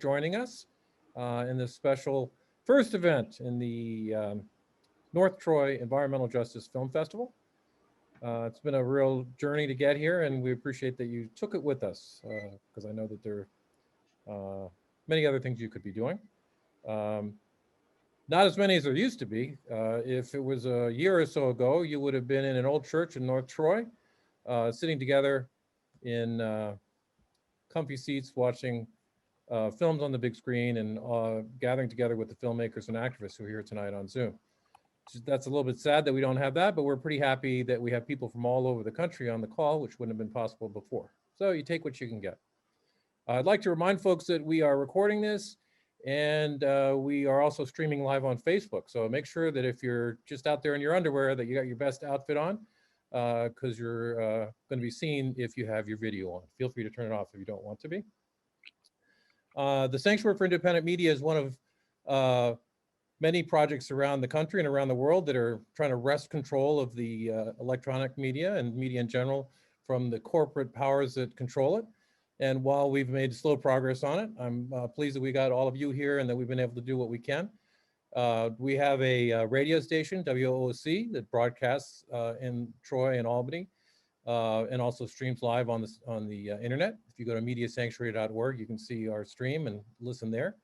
joining us in this special first event in the North Troy Environmental Justice Film Festival. It's been a real journey to get here, and we appreciate that you took it with us, because I know that there are many other things you could be doing. Not as many as there used to be. If it was a year or so ago, you would have been in an old church in North Troy, sitting together in comfy seats, watching films on the big screen, and gathering together with the filmmakers and activists who are here tonight on Zoom. That's a little bit sad that we don't have that, but we're pretty happy that we have people from all over the country on the call, which wouldn't have been possible before. So you take what you can get. I'd like to remind folks that we are recording this, and we are also streaming live on Facebook. So make sure that if you're just out there in your underwear, that you got your best outfit on, because you're going to be seen if you have your video on. Feel free to turn it off if you don't want to be. The Sanctuary for Independent Media is one of many projects around the country and around the world that are trying to wrest control of the electronic media and media in general from the corporate powers that control it. And while we've made slow progress on it, I'm pleased that we got all of you here and that we've been able to do what we can. We have a radio station, WOOC, that broadcasts in Troy and Albany, and also streams live on the internet. If you go to mediasanctuary.org, you can see our stream and listen there.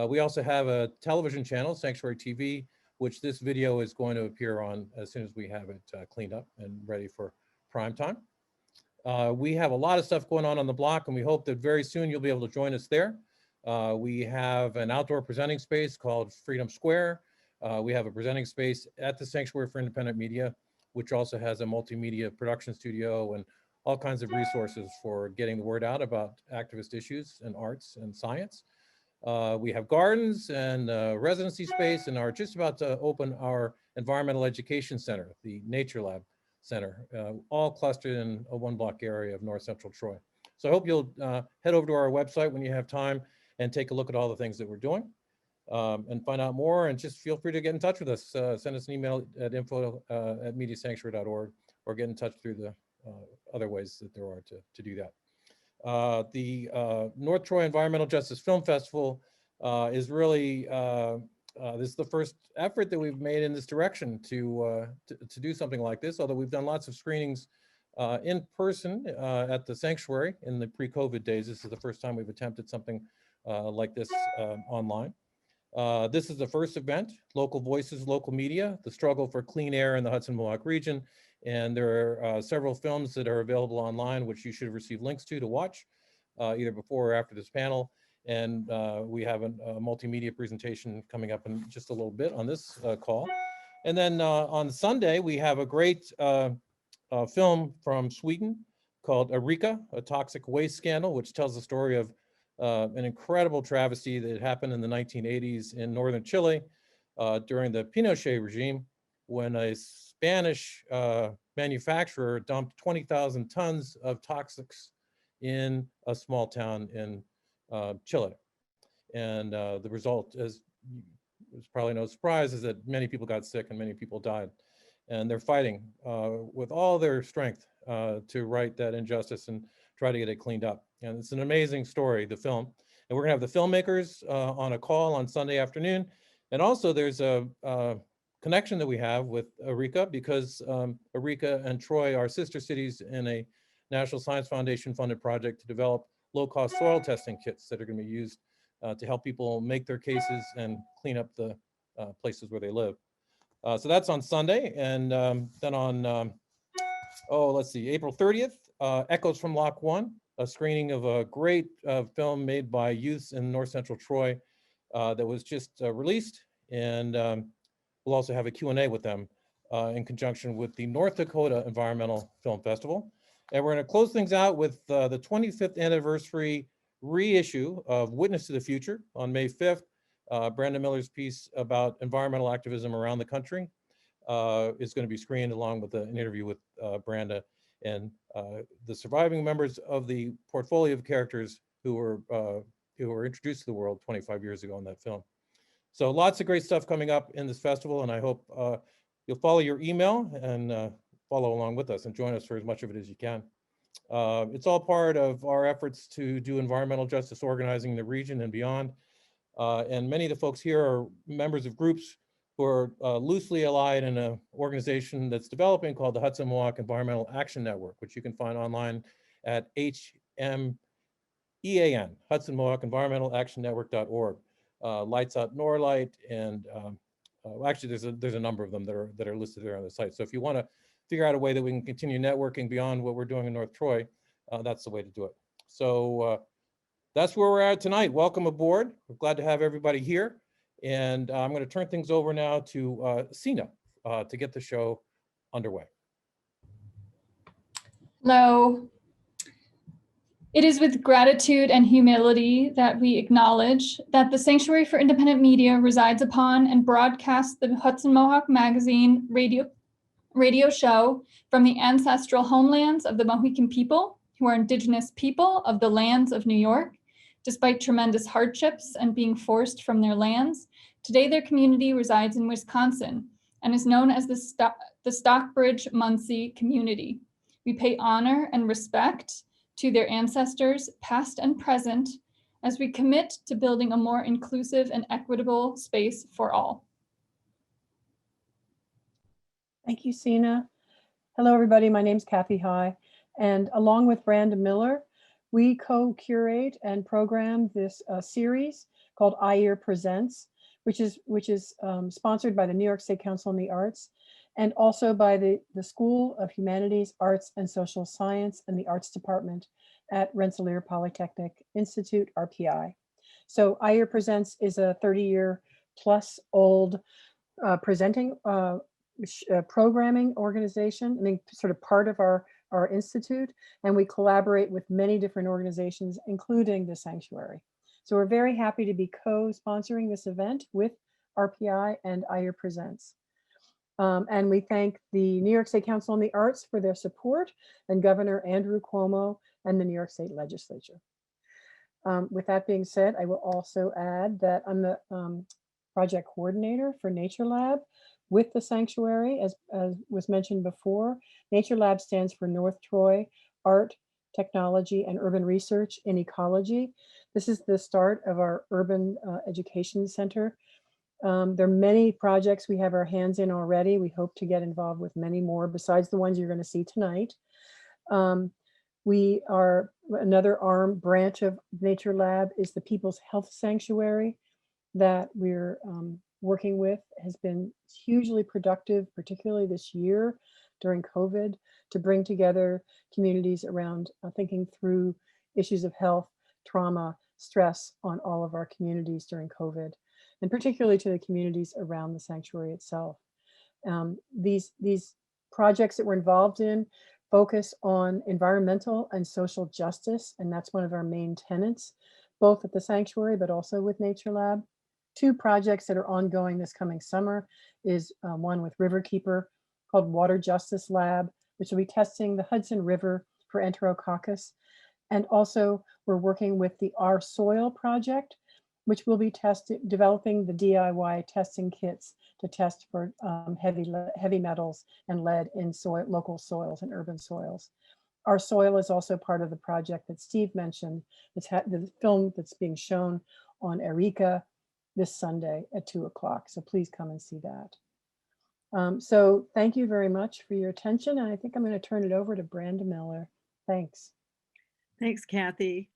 We also have a television channel, Sanctuary TV, which this video is going to appear on as soon as we have it cleaned up and ready for prime time. We have a lot of stuff going on the block, and we hope that very soon you'll be able to join us there. We have an outdoor presenting space called Freedom Square. We have a presenting space at the Sanctuary for Independent Media, which also has a multimedia production studio and all kinds of resources for getting the word out about activist issues and arts and science. We have gardens and residency space, and are just about to open our environmental education center, the Nature Lab Center, all clustered in a one-block area of North Central Troy. So I hope you'll head over to our website when you have time and take a look at all the things that we're doing and find out more, and just feel free to get in touch with us. Send us an email at info@mediasanctuary.org, or get in touch through the other ways that there are to do that. The North Troy Environmental Justice Film Festival is really, this is the first effort that we've made in this direction to do something like this, although we've done lots of screenings in person at the Sanctuary in the pre-COVID days. This is the first time we've attempted something like this online. This is the first event, Local Voices, Local Media, the struggle for clean air in the Hudson Mohawk region. And there are several films that are available online, which you should receive links to watch, either before or after this panel. And we have a multimedia presentation coming up in just a little bit on this call. And then on Sunday, we have a great film from Sweden called Eureka, a toxic waste scandal, which tells the story of an incredible travesty that happened in the 1980s in northern Chile during the Pinochet regime, when a Spanish manufacturer dumped 20,000 tons of toxics in a small town in Chile. And the result, as it's probably no surprise, is that many people got sick and many people died. And they're fighting with all their strength to right that injustice and try to get it cleaned up. And it's an amazing story, the film. And we're gonna have the filmmakers on a call on Sunday afternoon. And also there's a connection that we have with Eureka, because Eureka and Troy are sister cities in a National Science Foundation funded project to develop low-cost soil testing kits that are going to be used to help people make their cases and clean up the places where they live. So that's on Sunday. And then on, let's see, April 30th, Echoes from Lock 1, a screening of a great film made by youths in North Central Troy that was just released. And we'll also have a Q&A with them in conjunction with the North Dakota Environmental Film Festival. And we're going to close things out with the 25th anniversary reissue of Witness to the Future on May 5th. Brandon Miller's piece about environmental activism around the country is going to be screened, along with an interview with Branda and the surviving members of the portfolio of characters who were introduced to the world 25 years ago in that film. So lots of great stuff coming up in this festival, and I hope you'll follow your email and follow along with us and join us for as much of it as you can. It's all part of our efforts to do environmental justice organizing in the region and beyond. And many of the folks here are members of groups who are loosely allied in an organization that's developing called the Hudson Mohawk Environmental Action Network, which you can find online at HMEAN, Hudson Mohawk Environmental Action Network.org. Lights Out Norlite, and actually there's a number of them that are listed there on the site. So if you want to figure out a way that we can continue networking beyond what we're doing in North Troy, that's the way to do it. So that's where we're at tonight. Welcome aboard. We're glad to have everybody here. And I'm going to turn things over now to Sina to get the show underway. Hello. It is with gratitude and humility that we acknowledge that the Sanctuary for Independent Media resides upon and broadcasts the Hudson Mohawk Magazine radio show from the ancestral homelands of the Mohican people, who are indigenous people of the lands of New York. Despite tremendous hardships and being forced from their lands, today their community resides in Wisconsin and is known as the Stockbridge-Muncie community. We pay honor and respect to their ancestors, past and present, as we commit to building a more inclusive and equitable space for all. Thank you, Sina. Hello, everybody. My name's Kathy High, and along with Brandon Miller, we co-curate and program this series called IER Presents, which is sponsored by the New York State Council on the Arts and also by the School of Humanities, Arts, and Social Science and the Arts Department at Rensselaer Polytechnic Institute, RPI. So IER Presents is a 30-year plus old presenting programming organization, I mean, sort of part of our institute, and we collaborate with many different organizations, including the Sanctuary. So we're very happy to be co-sponsoring this event with RPI and IER Presents. And we thank the New York State Council on the Arts for their support and Governor Andrew Cuomo and the New York State Legislature. With that being said, I will also add that I'm the project coordinator for Nature Lab with the Sanctuary, as was mentioned before. Nature Lab stands for North Troy Art, Technology, and Urban Research in Ecology. This is the start of our Urban Education Center. There are many projects we have our hands in already. We hope to get involved with many more besides the ones you're going to see tonight. We are another branch of Nature Lab is the People's Health Sanctuary that we're working with, has been hugely productive, particularly this year during COVID, to bring together communities around thinking through issues of health, trauma, stress on all of our communities during COVID, and particularly to the communities around the sanctuary itself. These projects that we're involved in focus on environmental and social justice, and that's one of our main tenets, both at the sanctuary, but also with Nature Lab. Two projects that are ongoing this coming summer is one with Riverkeeper called Water Justice Lab, which will be testing the Hudson River for Enterococcus. And also we're working with the Our Soil project, which will be developing the DIY testing kits to test for heavy metals and lead in local soils and urban soils. Our Soil is also part of the project that Steve mentioned. It's the film that's being shown on Eureka this Sunday at 2 o'clock. So please come and see that. So thank you very much for your attention. And I think I'm going to turn it over to Brandon Miller. Thanks. Thanks, Kathy.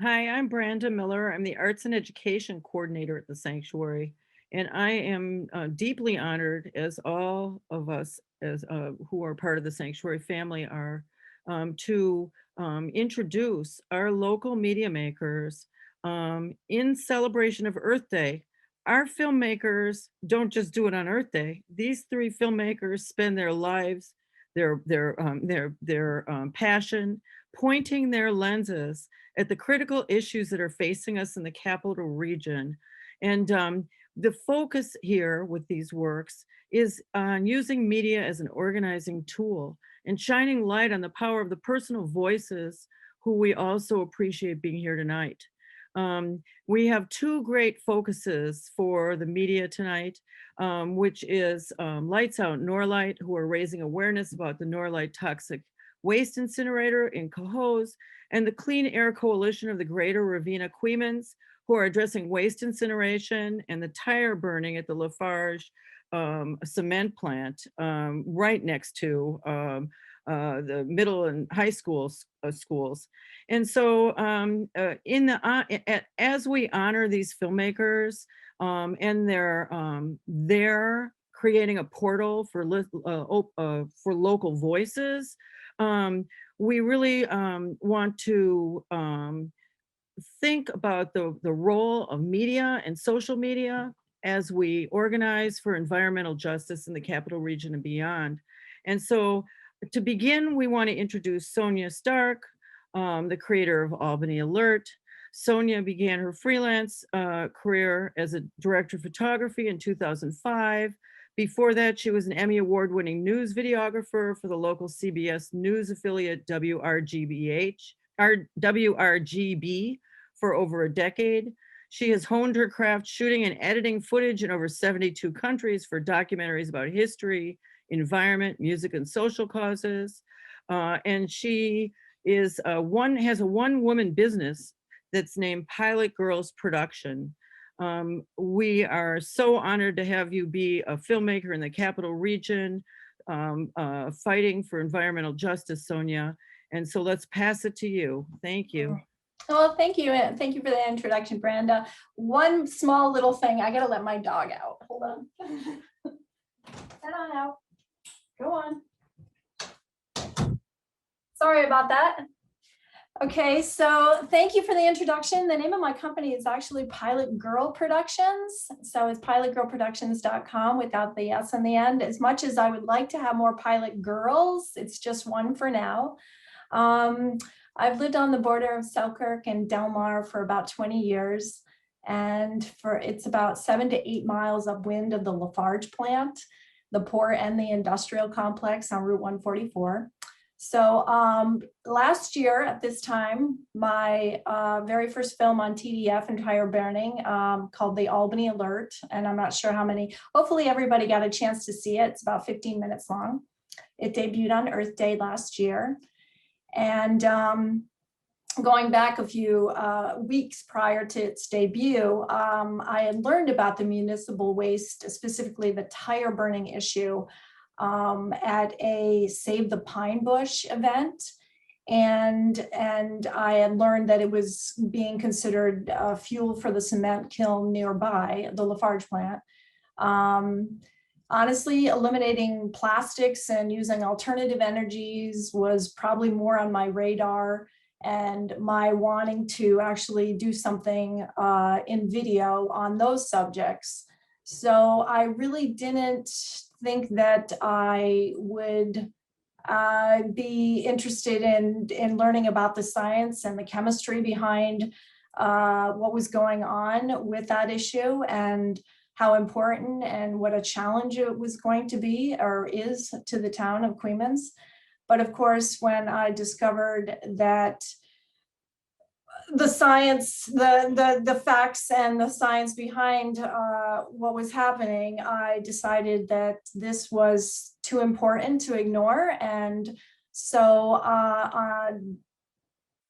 Hi, I'm Brandon Miller. I'm the Arts and Education Coordinator at the Sanctuary. And I am deeply honored, as all of us who are part of the Sanctuary family are, to introduce our local media makers in celebration of Earth Day. Our filmmakers don't just do it on Earth Day. These three filmmakers spend their lives, their passion, pointing their lenses at the critical issues that are facing us in the capital region. And the focus here with these works is on using media as an organizing tool and shining light on the power of the personal voices who we also appreciate being here tonight. We have two great focuses for the media tonight, which is Lights Out Norlite, who are raising awareness about the Norlite toxic Waste Incinerator in Cohoes, and the Clean Air Coalition of the Greater Ravenna Queens, who are addressing waste incineration and the tire burning at the Lafarge cement plant right next to the middle and high schools. And so as we honor these filmmakers and they're creating a portal for local voices, we really want to think about the role of media and social media as we organize for environmental justice in the Capital Region and beyond. And so to begin, we want to introduce Sonia Stark, the creator of Albany Alert. Sonia began her freelance career as a director of photography in 2005. Before that, she was an Emmy Award-winning news videographer for the local CBS News affiliate WRGB for over a decade. She has honed her craft shooting and editing footage in over 72 countries for documentaries about history, environment, music, and social causes. And she has a one-woman business that's named Pilot Girls Production. We are so honored to have you be a filmmaker in the Capital Region, fighting for environmental justice, Sonia. And so let's pass it to you. Thank you. Well, thank you. And thank you for the introduction, Brenda. One small little thing, I gotta let my dog out. Hold on. Head on out. Go on. Sorry about that. Okay, so thank you for the introduction. The name of my company is actually Pilot Girl Productions. So it's pilotgirlproductions.com without the S on the end. As much as I would like to have more pilot girls, it's just one for now. I've lived on the border of Selkirk and Delmar for about 20 years. And it's about 7 to 8 miles upwind of the Lafarge plant, the port and the industrial complex on Route 144. So last year at this time, my very first film on TDF and tire burning called The Albany Alert. And I'm not sure how many, hopefully everybody got a chance to see it. It's about 15 minutes long. It debuted on Earth Day last year. And going back a few weeks prior to its debut, I had learned about the municipal waste, specifically the tire burning issue, at a Save the Pine Bush event. And I had learned that it was being considered fuel for the cement kiln nearby, the Lafarge plant. Honestly, eliminating plastics and using alternative energies was probably more on my radar, and my wanting to actually do something in video on those subjects. So I really didn't think that I would be interested in learning about the science and the chemistry behind what was going on with that issue, and how important and what a challenge it was going to be or is to the town of Queens. But of course, when I discovered that the science, the facts and the science behind what was happening, I decided that this was too important to ignore. And so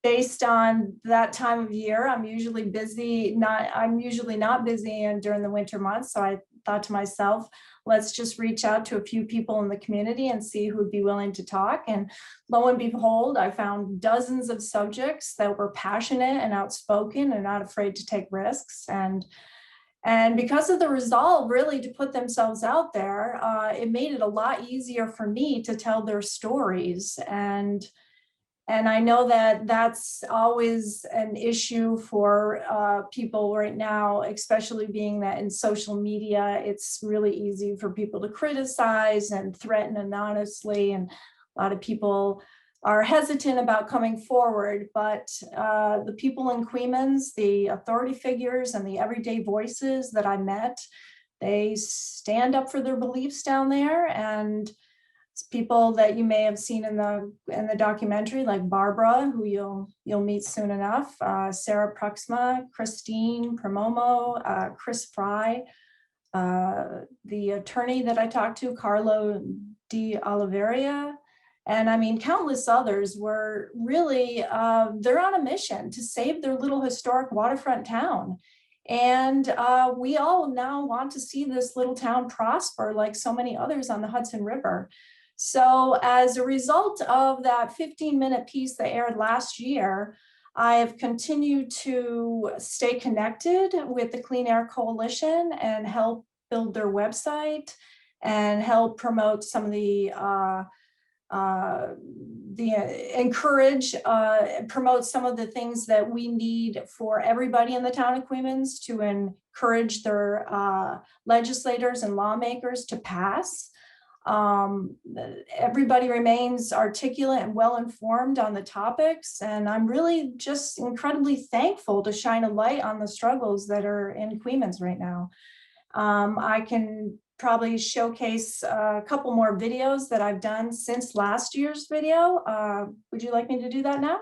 based on that time of year, I'm usually not busy during the winter months. So I thought to myself, let's just reach out to a few people in the community and see who would be willing to talk. And lo and behold, I found dozens of subjects that were passionate and outspoken and not afraid to take risks. And because of the resolve really to put themselves out there, it made it a lot easier for me to tell their stories. And I know that that's always an issue for people right now, especially being that in social media, it's really easy for people to criticize and threaten anonymously. And a lot of people are hesitant about coming forward, but the people in Queens, the authority figures and the everyday voices that I met, they stand up for their beliefs down there. And people that you may have seen in the documentary, like Barbara, who you'll meet soon enough, Sarah Pruxma, Christine Pramomo, Chris Fry, the attorney that I talked to, Carlo D'oliveira, And I mean, countless others were really, they're on a mission to save their little historic waterfront town. And we all now want to see this little town prosper like so many others on the Hudson River. So as a result of that 15-minute piece that aired last year, I have continued to stay connected with the Clean Air Coalition and help build their website and help promote some of promote some of the things that we need for everybody in the town of Queens to encourage their legislators and lawmakers to pass. Everybody remains articulate and well-informed on the topics, and I'm really just incredibly thankful to shine a light on the struggles that are in Queens right now. I can probably showcase a couple more videos that I've done since last year's video. Would you like me to do that now?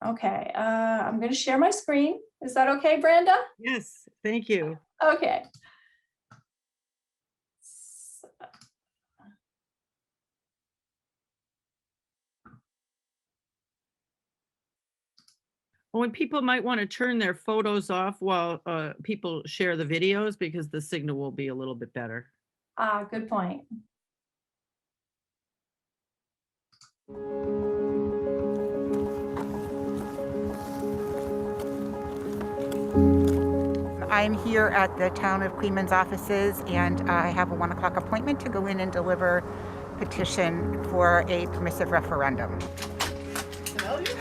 Okay, I'm going to share my screen. Is that okay, Brenda? Yes, thank you. Okay. When people might want to turn their photos off while people share the videos, because the signal will be a little bit better. Good point. I'm here at the Town of Queens offices, and I have a 1 o'clock appointment to go in and deliver petition for a permissive referendum.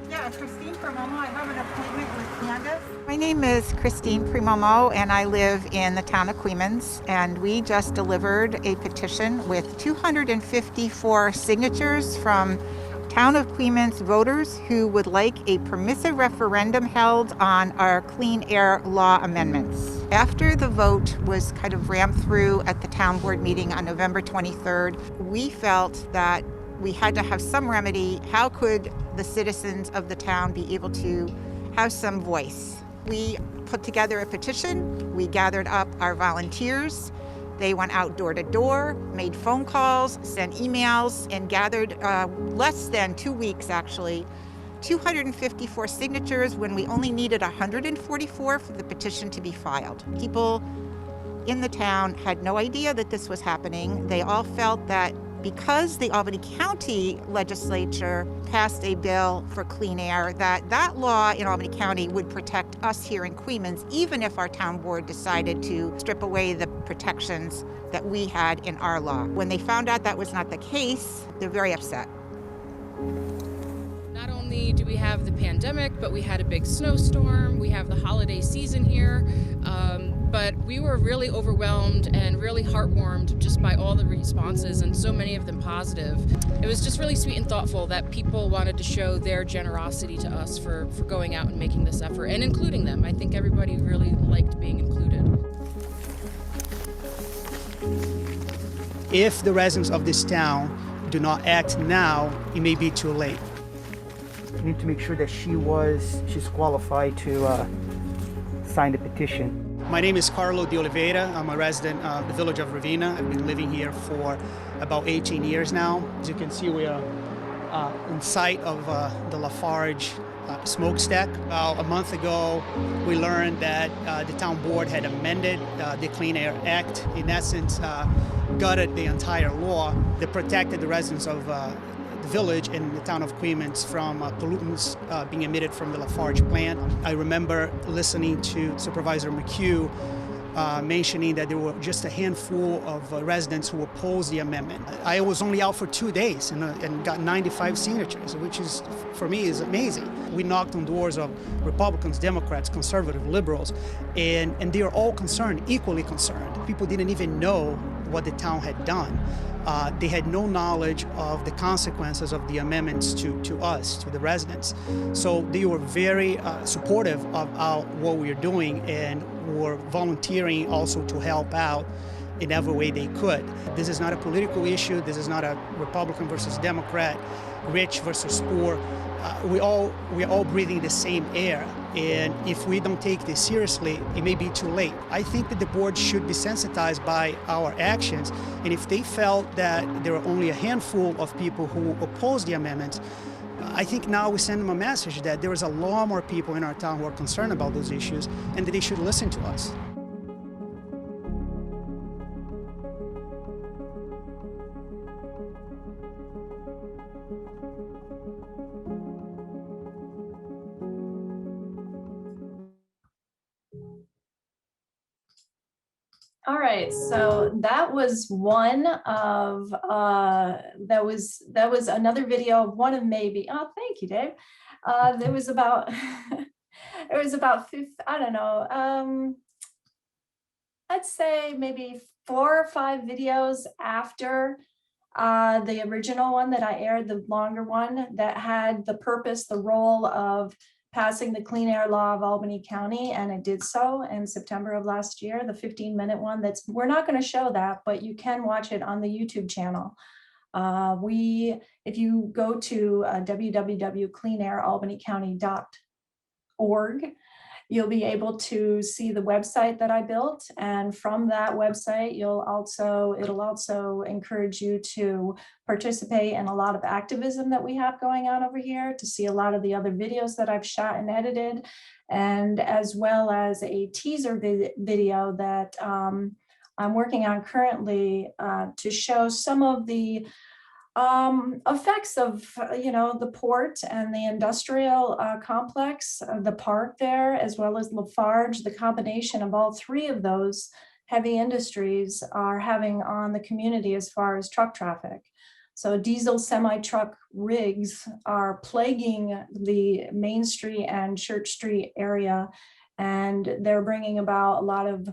Yeah, Christine Primomo. I have an appointment with Candace. My name is Christine Primomo, and I live in the town of Queens, and we just delivered a petition with 254 signatures from Town of Queens voters who would like a permissive referendum held on our clean air law amendments. After the vote was kind of rammed through at the town board meeting on November 23rd, we felt that we had to have some remedy. How could the citizens of the town be able to have some voice? We put together a petition. We gathered up our volunteers. They went out door to door, made phone calls, sent emails, and gathered less than 2 weeks, actually, 254 signatures when we only needed 144 for the petition to be filed. People in the town had no idea that this was happening. They all felt that because the Albany County legislature passed a bill for clean air, that law in Albany County would protect us here in Queens, even if our town board decided to strip away the protections that we had in our law. When they found out that was not the case, they're very upset. Not only do we have the pandemic, but we had a big snowstorm, we have the holiday season here, but we were really overwhelmed and really heartwarmed just by all the responses, and so many of them positive. It was just really sweet and thoughtful that people wanted to show their generosity to us for going out and making this effort and including them. I think everybody really liked being included. If the residents of this town do not act now, it may be too late. We need to make sure that she's qualified to sign the petition. My name is Carlo D'oliveira. I'm a resident of the village of Ravenna. I've been living here for about 18 years now. As you can see, we are in sight of the Lafarge smokestack. About a month ago, we learned that the town board had amended the Clean Air Act, in essence, gutted the entire law that protected the residents of the village and the town of Queens from pollutants being emitted from the Lafarge plant. I remember listening to Supervisor McHugh mentioning that there were just a handful of residents who opposed the amendment. I was only out for 2 days and got 95 signatures, which is, for me, is amazing. We knocked on doors of Republicans, Democrats, conservative, liberals, and they are all concerned, equally concerned. People didn't even know what the town had done. They had no knowledge of the consequences of the amendments to us, to the residents. So they were very supportive of what we are doing, and were volunteering also to help out in every way they could. This is not a political issue. This is not a Republican versus Democrat, rich versus poor. We're all breathing the same air. And if we don't take this seriously, it may be too late. I think that the board should be sensitized by our actions. And if they felt that there are only a handful of people who oppose the amendment, I think now we send them a message that there is a lot more people in our town who are concerned about those issues and that they should listen to us. All right, so that was one of that was another video of one of maybe. Oh, thank you, Dave. There was about it was about I don't know. I'd say maybe 4 or 5 videos after the original one that I aired, the longer one that had the purpose, the role of passing the Clean Air Law of Albany County, and it did so in September of last year, the 15-minute one. We're not going to show that, but you can watch it on the YouTube channel. If you go to www.cleanairalbanycounty.org, you'll be able to see the website that I built. And from that website, it'll also encourage you to participate in a lot of activism that we have going on over here, to see a lot of the other videos that I've shot and edited, and as well as a teaser video that I'm working on currently to show some of the effects of the port and the industrial complex, the park there, as well as Lafarge. The combination of all 3 of those heavy industries are having on the community as far as truck traffic. So diesel semi-truck rigs are plaguing the Main Street and Church Street area, and they're bringing about a lot of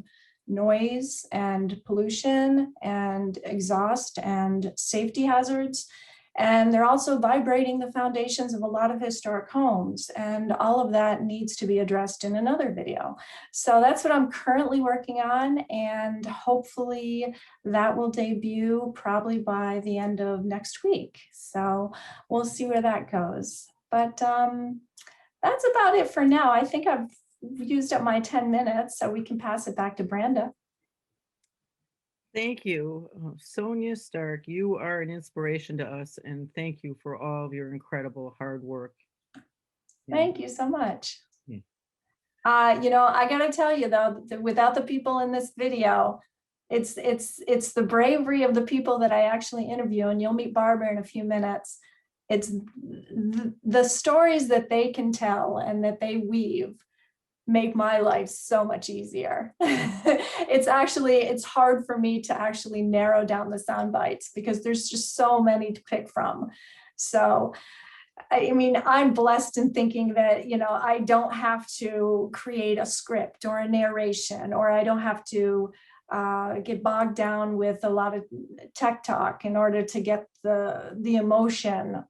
noise and pollution and exhaust and safety hazards. And they're also vibrating the foundations of a lot of historic homes. And all of that needs to be addressed in another video. So that's what I'm currently working on. And hopefully that will debut probably by the end of next week. So we'll see where that goes. But that's about it for now. I think I've used up my 10 minutes, so we can pass it back to Brenda. Thank you. Sonia Stark, you are an inspiration to us, and thank you for all of your incredible hard work. Thank you so much. Yeah. I gotta tell you though, that without the people in this video, it's the bravery of the people that I actually interview, and you'll meet Barbara in a few minutes. It's the stories that they can tell and that they weave make my life so much easier. It's hard for me to actually narrow down the sound bites because there's just so many to pick from. So, I mean, I'm blessed in thinking that, I don't have to create a script or a narration, or I don't have to get bogged down with a lot of tech talk in order to get the emotion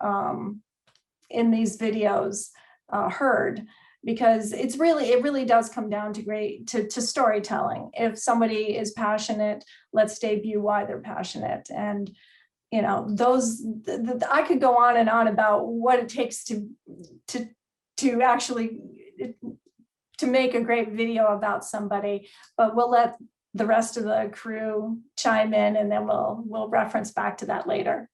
in these videos heard. Because it really does come down to storytelling. If somebody is passionate, let's debut why they're passionate. And I could go on and on about what it takes to actually to make a great video about somebody, but we'll let the rest of the crew chime in, and then we'll reference back to that later.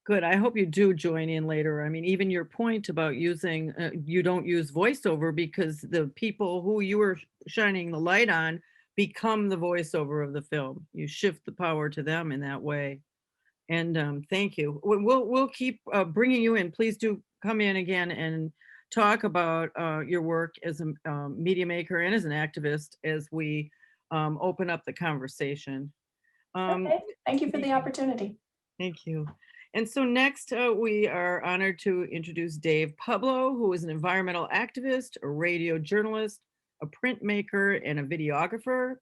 Good. I hope you do join in later. I mean, even your point about using, you don't use voiceover because the people who you are shining the light on become the voiceover of the film. You shift the power to them in that way. And thank you. We'll keep bringing you in. Please do come in again and talk about your work as a media maker and as an activist as we open up the conversation. Okay. Thank you for the opportunity. Thank you. And so next, we are honored to introduce Dave Pablo, who is an environmental activist, a radio journalist, a printmaker, and a videographer.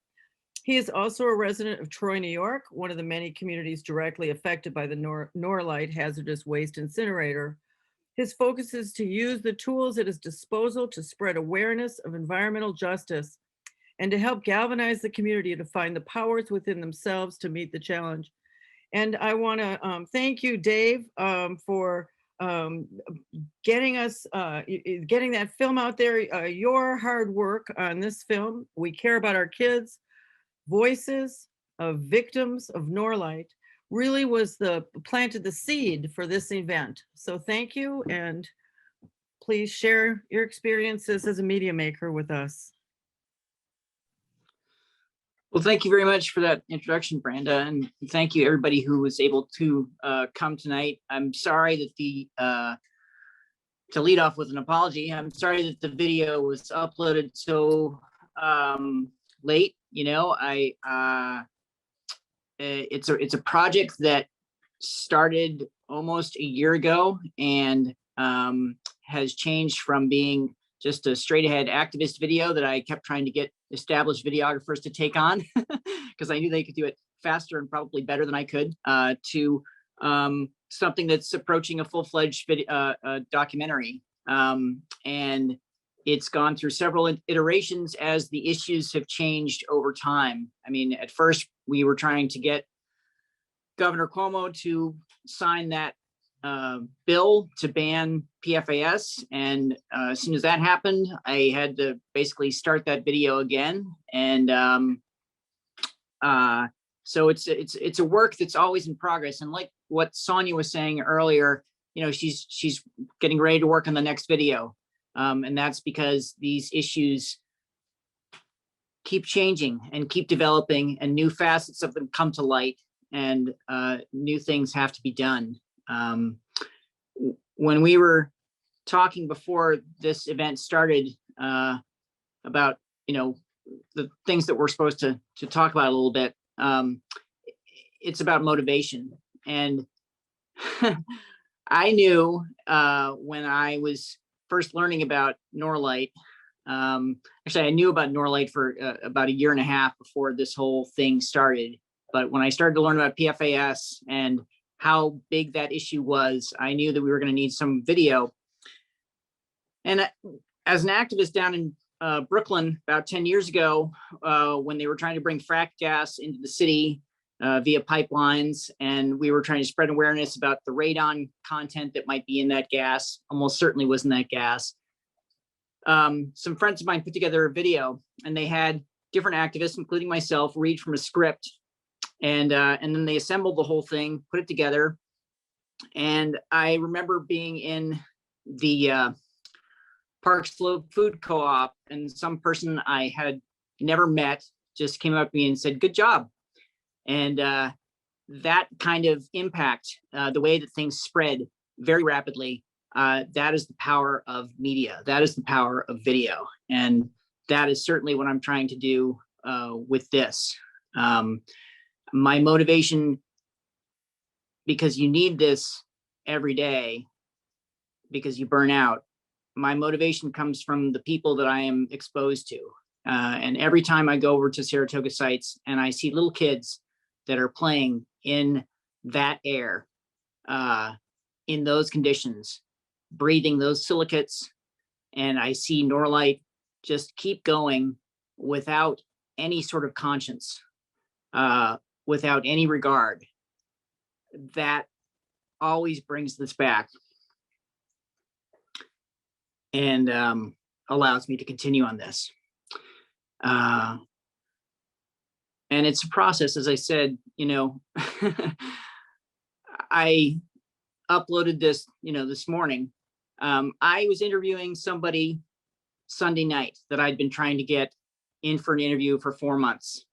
He is also a resident of Troy, New York, one of the many communities directly affected by the Norlite hazardous waste incinerator. His focus is to use the tools at his disposal to spread awareness of environmental justice and to help galvanize the community to find the powers within themselves to meet the challenge. And I want to thank you, Dave, for getting us, getting that film out there, your hard work on this film. We care about our kids. Voices of victims of Norlite really was planted the seed for this event. So thank you, and please share your experiences as a media maker with us. Well, thank you very much for that introduction, Brenda, and thank you everybody who was able to come tonight. I'm sorry that to lead off with an apology, I'm sorry that the video was uploaded so late. You know, it's a project that started almost a year ago and has changed from being just a straight ahead activist video that I kept trying to get established videographers to take on because I knew they could do it faster and probably better than I could, to something that's approaching a full-fledged documentary. And it's gone through several iterations as the issues have changed over time. I mean, at first we were trying to get Governor Cuomo to sign that bill to ban PFAS, and as soon as that happened, I had to basically start that video again. And so it's a work that's always in progress. And like what Sonia was saying earlier, you know, she's getting ready to work on the next video, and that's because these issues keep changing and keep developing, and new facets of them come to light, and new things have to be done. When we were talking before this event started about, you know, the things that we're supposed to talk about a little bit, it's about motivation. And I knew when I was first learning about Norlite, actually I knew about Norlite for about a year and a half before this whole thing started. But when I started to learn about PFAS and how big that issue was, I knew that we were going to need some video. And as an activist down in Brooklyn about 10 years ago, when they were trying to bring frack gas into the city via pipelines, and we were trying to spread awareness about the radon content that might be in that gas, almost certainly was in that gas. Some friends of mine put together a video, and they had different activists, including myself, read from a script. And then they assembled the whole thing, put it together. And I remember being in the Park Slope Food Co-op, and some person I had never met just came up to me and said, "Good job." And that kind of impact, the way that things spread very rapidly, that is the power of media. That is the power of video. And that is certainly what I'm trying to do with this. My motivation, because you need this every day because you burn out, my motivation comes from the people that I am exposed to. And every time I go over to Saratoga sites and I see little kids that are playing in that air, in those conditions, breathing those silicates, and I see Norlite just keep going without any sort of conscience, without any regard, that always brings this back and allows me to continue on this. And it's a process, as I said, you know, I uploaded this, you know, this morning. I was interviewing somebody Sunday night that I'd been trying to get in for an interview for 4 months.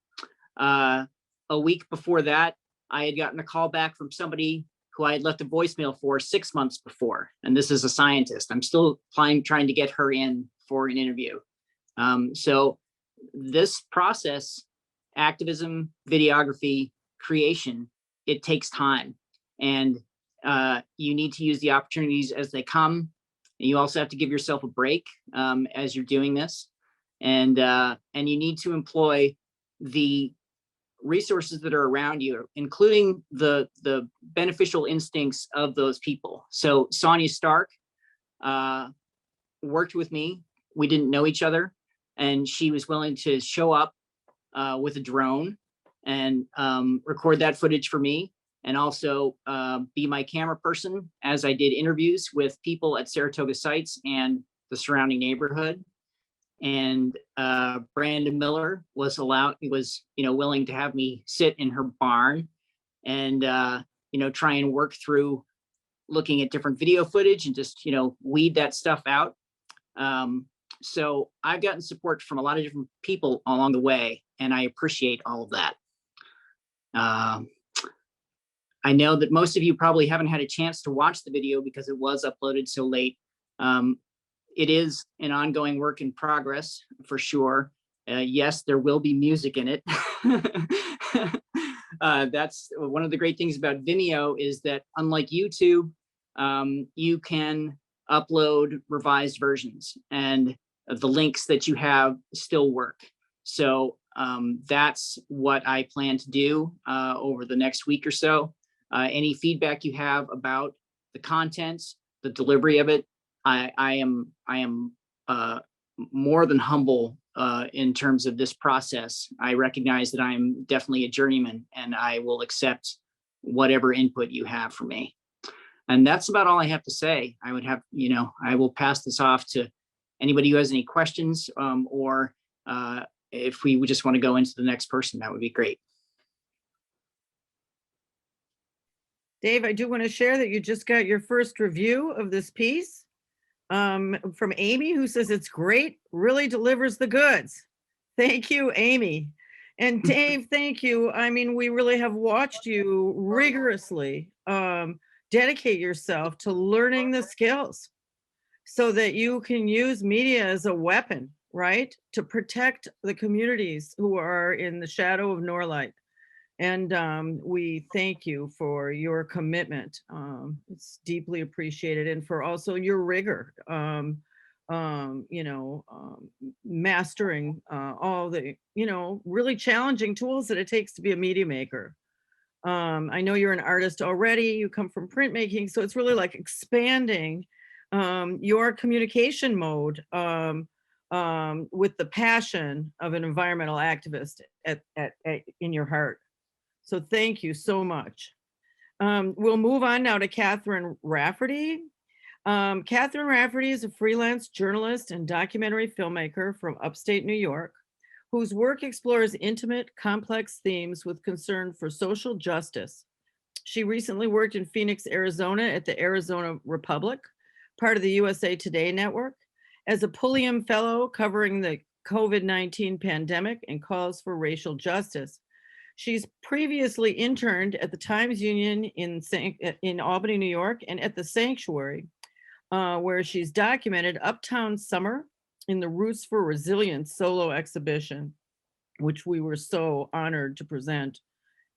A week before that, I had gotten a call back from somebody who I had left a voicemail for 6 months before. And this is a scientist. I'm still trying to get her in for an interview. So this process, activism, videography, creation, it takes time. And you need to use the opportunities as they come. And you also have to give yourself a break as you're doing this. And you need to employ the resources that are around you, including the beneficial instincts of those people. So Sonia Stark worked with me. We didn't know each other. and she was willing to show up with a drone and record that footage for me, and also be my camera person as I did interviews with people at Saratoga sites and the surrounding neighborhood. And Brandon Miller was willing to have me sit in her barn and try and work through looking at different video footage and just weed that stuff out. So I've gotten support from a lot of different people along the way, and I appreciate all of that. I know that most of you probably haven't had a chance to watch the video because it was uploaded so late. It is an ongoing work in progress for sure. Yes, there will be music in it. That's one of the great things about Vimeo, is that unlike YouTube, you can upload revised versions and the links that you have still work. So that's what I plan to do over the next week or so. Any feedback you have about the contents, the delivery of it, I am more than humble in terms of this process. I recognize that I'm definitely a journeyman, and I will accept whatever input you have for me. And that's about all I have to say. I will pass this off to anybody who has any questions, or if we would just want to go into the next person, that would be great. Dave, I do want to share that you just got your first review of this piece from Amy, who says it's great, really delivers the goods. Thank you, Amy. And Dave, thank you. I mean, we really have watched you rigorously dedicate yourself to learning the skills so that you can use media as a weapon, right? To protect the communities who are in the shadow of Norlite. And we thank you for your commitment. It's deeply appreciated, and for also your rigor, mastering all the, really challenging tools that it takes to be a media maker. I know you're an artist already, you come from printmaking, so it's really like expanding your communication mode with the passion of an environmental activist in your heart. So thank you so much. We'll move on now to Kathryn Rafferty. Kathryn Rafferty is a freelance journalist and documentary filmmaker from upstate New York, whose work explores intimate, complex themes with concern for social justice. She recently worked in Phoenix, Arizona at the Arizona Republic, part of the USA Today network, as a Pulliam Fellow covering the COVID-19 pandemic and calls for racial justice. She's previously interned at the Times Union in Albany, New York, and at the Sanctuary, where she's documented Uptown Summer in the Roots for Resilience solo exhibition, which we were so honored to present,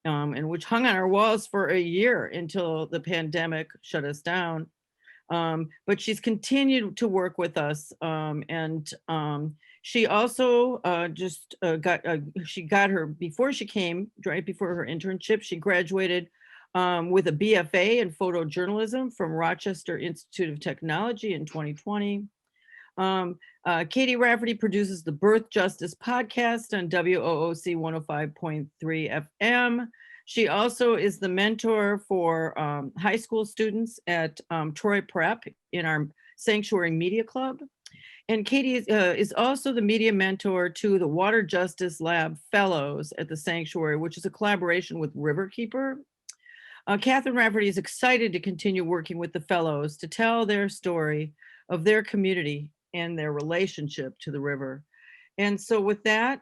and which hung on our walls for a year until the pandemic shut us down. But she's continued to work with us, and she also got her, before she came, right before her internship, she graduated with a BFA in photojournalism from Rochester Institute of Technology in 2020. Katie Rafferty produces the Birth Justice podcast on WOOC 105.3 FM. She also is the mentor for high school students at Troy Prep in our Sanctuary Media Club. And Katie is also the media mentor to the Water Justice Lab Fellows at the Sanctuary, which is a collaboration with Riverkeeper. Kathryn Rafferty is excited to continue working with the Fellows to tell their story of their community and their relationship to the river. And so with that,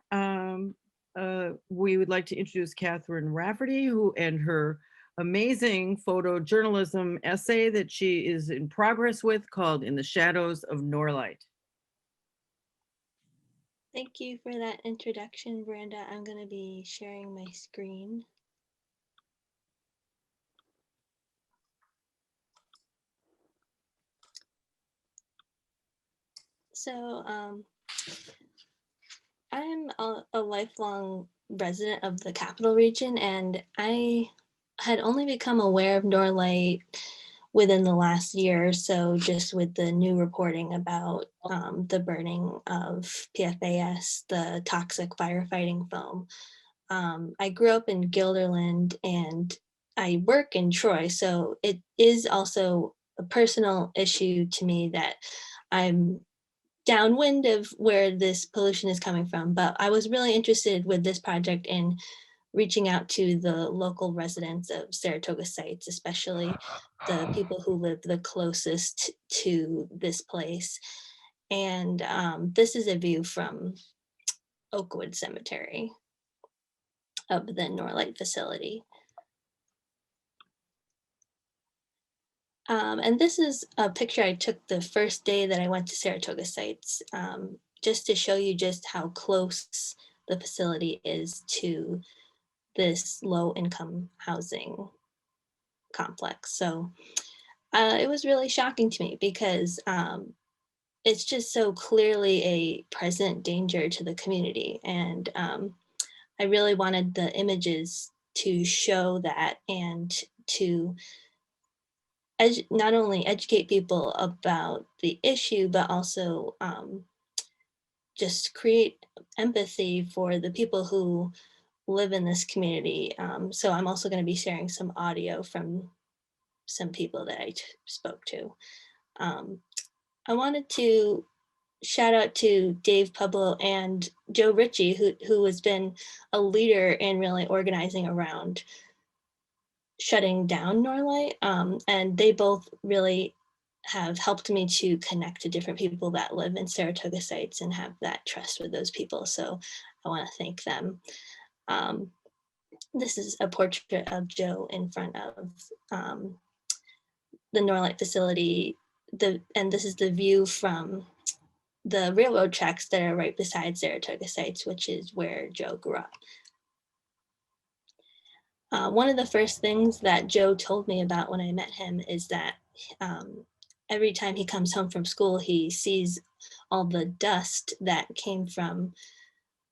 we would like to introduce Kathryn Rafferty, and her amazing photojournalism essay that she is in progress with, called In the Shadows of Norlite. Thank you for that introduction, Brenda. I'm going to be sharing my screen. So I'm a lifelong resident of the Capital Region, and I had only become aware of Norlite within the last year or so, just with the new reporting about the burning of PFAS, the toxic firefighting foam. I grew up in Guilderland and I work in Troy, so it is also a personal issue to me that I'm downwind of where this pollution is coming from. But I was really interested with this project in reaching out to the local residents of Saratoga sites, especially the people who live the closest to this place. And this is a view from Oakwood Cemetery of the Norlite facility. And this is a picture I took the first day that I went to Saratoga sites, just to show you just how close the facility is to this low income housing complex. So it was really shocking to me because it's just so clearly a present danger to the community. And I really wanted the images to show that and to not only educate people about the issue, but also just create empathy for the people who live in this community. So I'm also going to be sharing some audio from some people that I spoke to. I wanted to shout out to Dave, Pablo, and Joe Ritchie, who has been a leader in really organizing around shutting down Norlite. And they both really have helped me to connect to different people that live in Saratoga sites and have that trust with those people. So I want to thank them. This is a portrait of Joe in front of the Norlite facility. And this is the view from the railroad tracks that are right beside Saratoga sites, which is where Joe grew up. One of the first things that Joe told me about when I met him is that every time he comes home from school, he sees all the dust that came from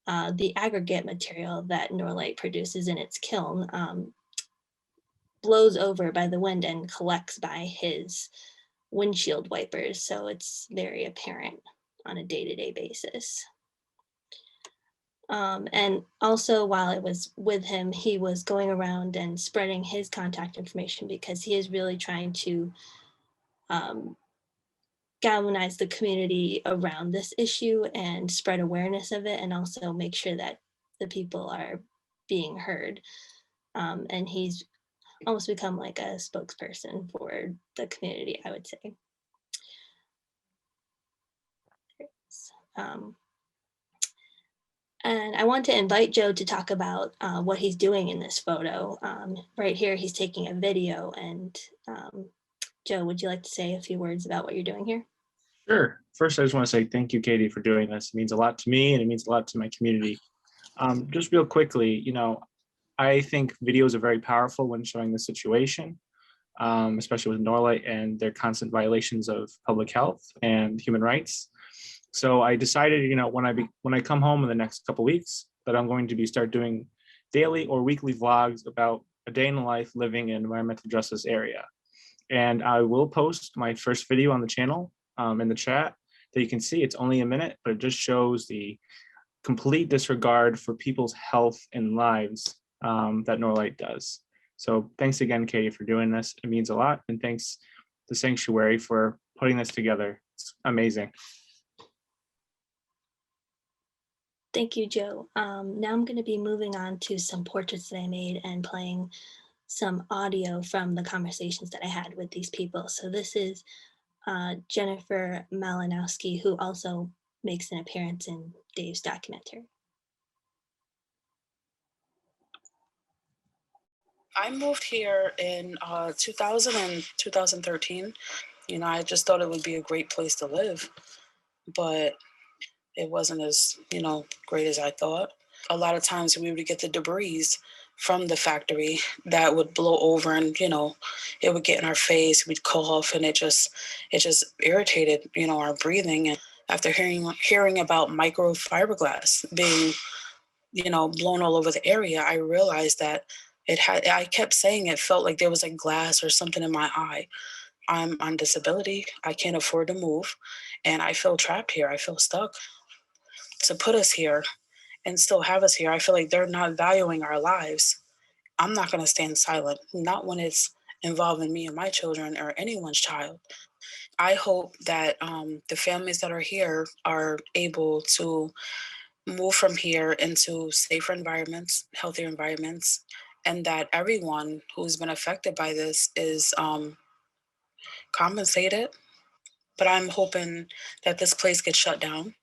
the aggregate material that Norlite produces in its kiln, blows over by the wind and collects by his windshield wipers. So it's very apparent on a day-to-day basis. And also while I was with him, he was going around and spreading his contact information because he is really trying to galvanize the community around this issue and spread awareness of it, and also make sure that the people are being heard. And he's almost become like a spokesperson for the community, I would say. And I want to invite Joe to talk about what he's doing in this photo. Right here, he's taking a video. And Joe, would you like to say a few words about what you're doing here? Sure. First, I just want to say thank you, Katie, for doing this. It means a lot to me and it means a lot to my community. Just real quickly, I think videos are very powerful when showing the situation, especially with Norlite and their constant violations of public health and human rights. So I decided, when I come home in the next couple of weeks, that I'm going to start doing daily or weekly vlogs about a day in the life living in environmental justice area. And I will post my first video on the channel in the chat that you can see. It's only a minute, but it just shows the complete disregard for people's health and lives that Norlite does. So thanks again, Katie, for doing this. It means a lot. And thanks to Sanctuary for putting this together. It's amazing. Thank you, Joe. Now I'm going to be moving on to some portraits that I made and playing some audio from the conversations that I had with these people. So this is Jennifer Malinowski, who also makes an appearance in Dave's documentary. I moved here in 2000 and 2013. I just thought it would be a great place to live, but it wasn't as, great as I thought. A lot of times we would get the debris from the factory that would blow over and, it would get in our face, we'd cough, and it just irritated, our breathing. And after hearing about microfiberglass being, blown all over the area, I realized that I kept saying it felt like there was like glass or something in my eye. I'm on disability. I can't afford to move, and I feel trapped here. I feel stuck. To put us here and still have us here, I feel like they're not valuing our lives. I'm not going to stand silent, not when it's involving me and my children or anyone's child. I hope that the families that are here are able to move from here into safer environments, healthier environments, and that everyone who's been affected by this is compensated. But I'm hoping that this place gets shut down,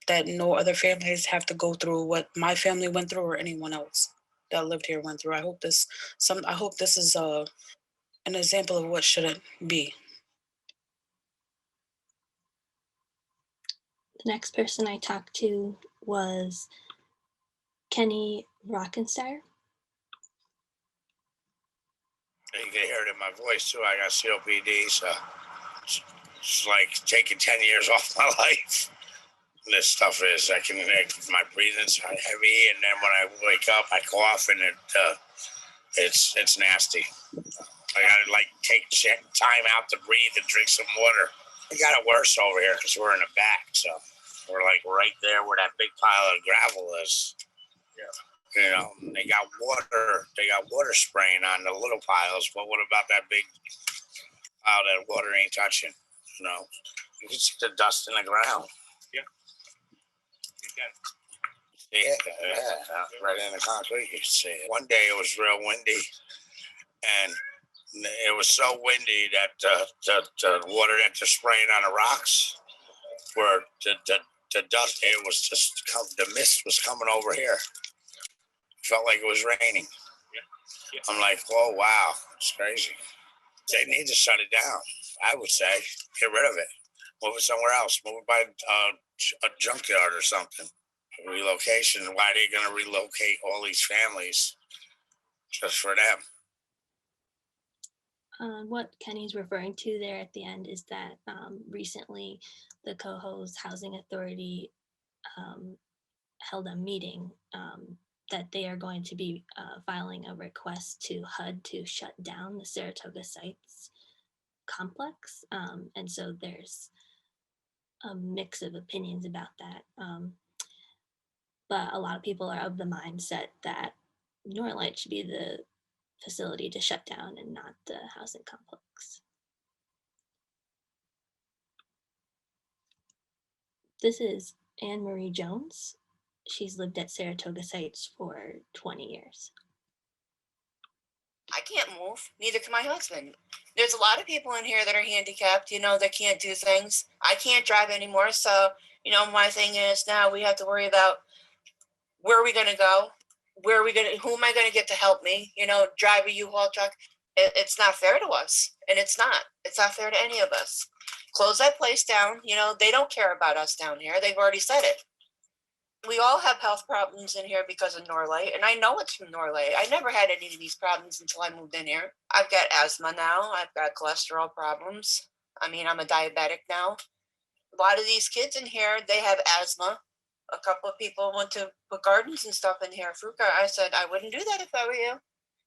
that no other families have to go through what my family went through or anyone else that lived here went through. I hope this is an example of what shouldn't be. The next person I talked to was Kenny Rockenstein. You can hear it in my voice too. I got COPD, so it's like taking 10 years off my life. This stuff is, my breathing's heavy, and then when I wake up, I cough, and it's nasty. I gotta like take time out to breathe and drink some water. We got it worse over here because we're in the back, so we're like right there where that big pile of gravel is. Yeah. You know, they got water spraying on the little piles, but what about that big pile that water ain't touching? You know, you can see the dust in the ground. Yeah. Yeah, right in the concrete, you can see it. One day it was real windy, and it was so windy that the water that they're spraying on the rocks, where the dust, it was just, the mist was coming over here. Felt like it was raining. Yeah. I'm like, whoa, wow, it's crazy. They need to shut it down, I would say. Get rid of it. Move it somewhere else. Move it by a junkyard or something. Relocation. Why are they going to relocate all these families just for them? What Kenny's referring to there at the end is that recently the Cohoes Housing Authority held a meeting that they are going to be filing a request to HUD to shut down the Saratoga Sites complex. And so there's a mix of opinions about that. But a lot of people are of the mindset that Norlite should be the facility to shut down and not the housing complex. This is Anne Marie Jones. She's lived at Saratoga Sites for 20 years. I can't move, neither can my husband. There's a lot of people in here that are handicapped, you know, that can't do things. I can't drive anymore, so, you know, my thing is now we have to worry about where are we going to go? Who am I going to get to help me? You know, drive a U-Haul truck. It's not fair to us, and it's not fair to any of us. Close that place down. You know, they don't care about us down here. They've already said it. We all have health problems in here because of Norlite, and I know it's from Norlite. I never had any of these problems until I moved in here. I've got asthma now. I've got cholesterol problems. I mean, I'm a diabetic now. A lot of these kids in here, they have asthma. A couple of people went to put gardens and stuff in here, fruit garden. I said, I wouldn't do that if I were you.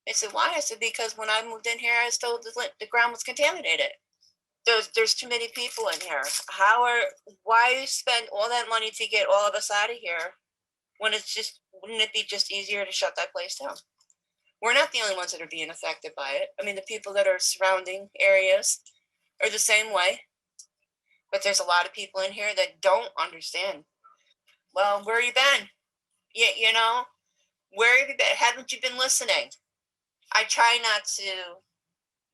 They said, why? I said, because when I moved in here, I was told the ground was contaminated. There's too many people in here. Why spend all that money to get all of us out of here when wouldn't it be just easier to shut that place down? We're not the only ones that are being affected by it. I mean, the people that are surrounding areas are the same way, but there's a lot of people in here that don't understand. Well, where you been? You know, where have you been? Haven't you been listening? I try not to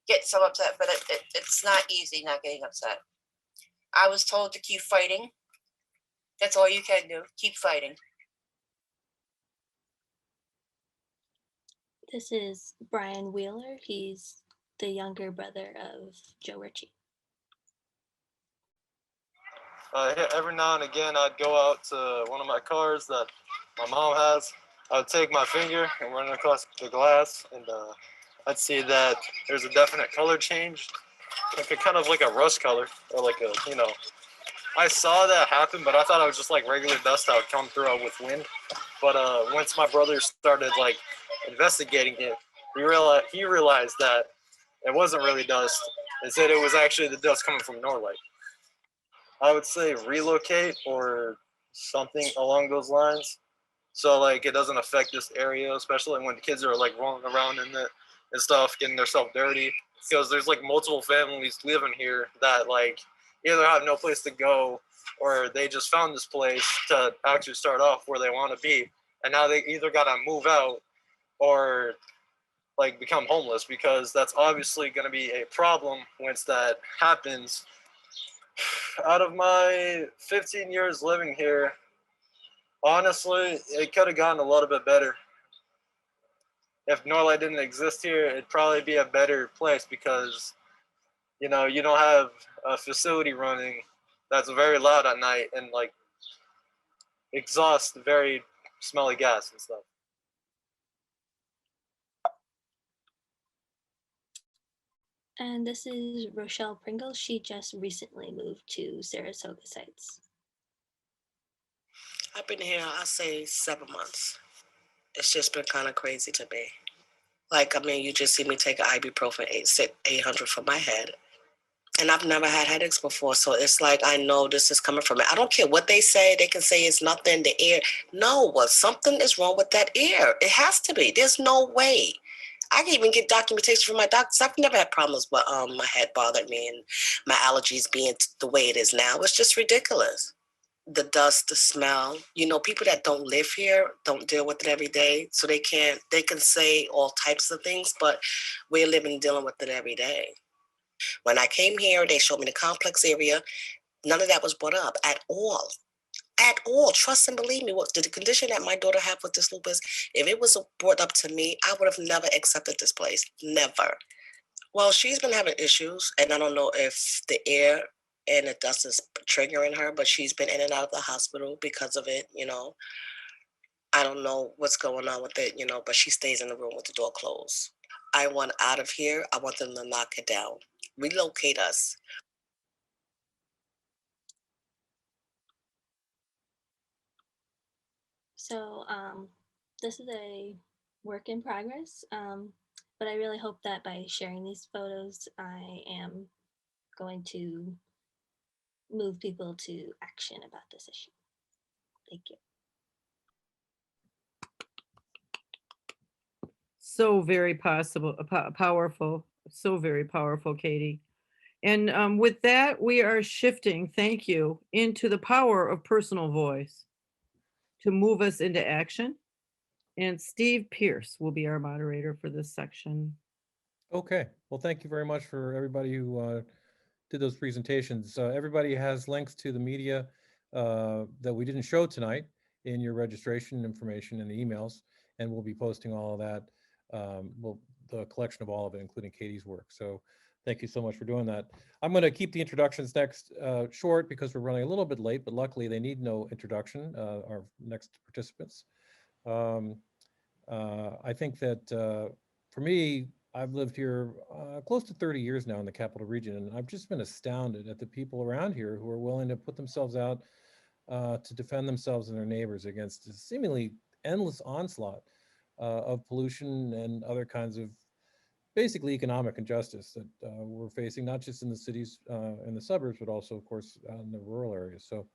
get so upset, but it's not easy not getting upset. I was told to keep fighting. That's all you can do. Keep fighting. This is Brian Wheeler. He's the younger brother of Joe Ritchie. Every now and again, I'd go out to one of my cars that my mom has. I would take my finger and run it across the glass, and I'd see that there's a definite color change, like kind of like a rust color, or like a, you know. I saw that happen, but I thought it was just like regular dust that would come through with wind. But once my brother started like investigating it, he realized that it wasn't really dust. and said it was actually the dust coming from Norlite. I would say relocate or something along those lines. So like it doesn't affect this area, especially when the kids are like rolling around in it and stuff, getting themselves dirty. Because there's like multiple families living here that like either have no place to go or they just found this place to actually start off where they want to be. And now they either got to move out or like become homeless, because that's obviously going to be a problem once that happens. Out of my 15 years living here, honestly, it could have gotten a little bit better. If Norlite didn't exist here, it'd probably be a better place because, you know, you don't have a facility running that's very loud at night and like exhaust very smelly gas and stuff. And this is Rochelle Pringle. She just recently moved to Saratoga sites. I've been here, I'll say 7 months. It's just been kind of crazy to me. Like, I mean, you just see me take an ibuprofen 800 for my head. And I've never had headaches before. So it's like, I know this is coming from it. I don't care what they say. They can say it's nothing, the air. No, well, something is wrong with that air. It has to be. There's no way. I can even get documentation from my doctors. I've never had problems with my head bothering me and my allergies being the way it is now. It's just ridiculous. The dust, the smell, you know, people that don't live here don't deal with it every day. So they can say all types of things, but we're living and dealing with it every day. When I came here, they showed me the complex area. None of that was brought up at all. At all. Trust and believe me, what the condition that my daughter had with this lupus, if it was brought up to me, I would have never accepted this place. Never. Well, she's been having issues, and I don't know if the air and the dust is triggering her, but she's been in and out of the hospital because of it, you know. I don't know what's going on with it, you know, but she stays in the room with the door closed. I want out of here. I want them to knock it down. Relocate us. So this is a work in progress, but I really hope that by sharing these photos, I am going to move people to action about this issue. Thank you. So very powerful, so very powerful, Katie. And with that, we are shifting, thank you, into the power of personal voice to move us into action. And Steve Pierce will be our moderator for this section. Okay, well, thank you very much for everybody who did those presentations. Everybody has links to the media that we didn't show tonight in your registration information and the emails, and we'll be posting all of that, the collection of all of it, including Katie's work. So thank you so much for doing that. I'm going to keep the introductions next short because we're running a little bit late, but luckily they need no introduction, our next participants. I think that for me, I've lived here close to 30 years now in the Capital Region, and I've just been astounded at the people around here who are willing to put themselves out to defend themselves and their neighbors against a seemingly endless onslaught of pollution and other kinds of basically economic injustice that we're facing, not just in the cities and the suburbs, but also, of course, in the rural areas. So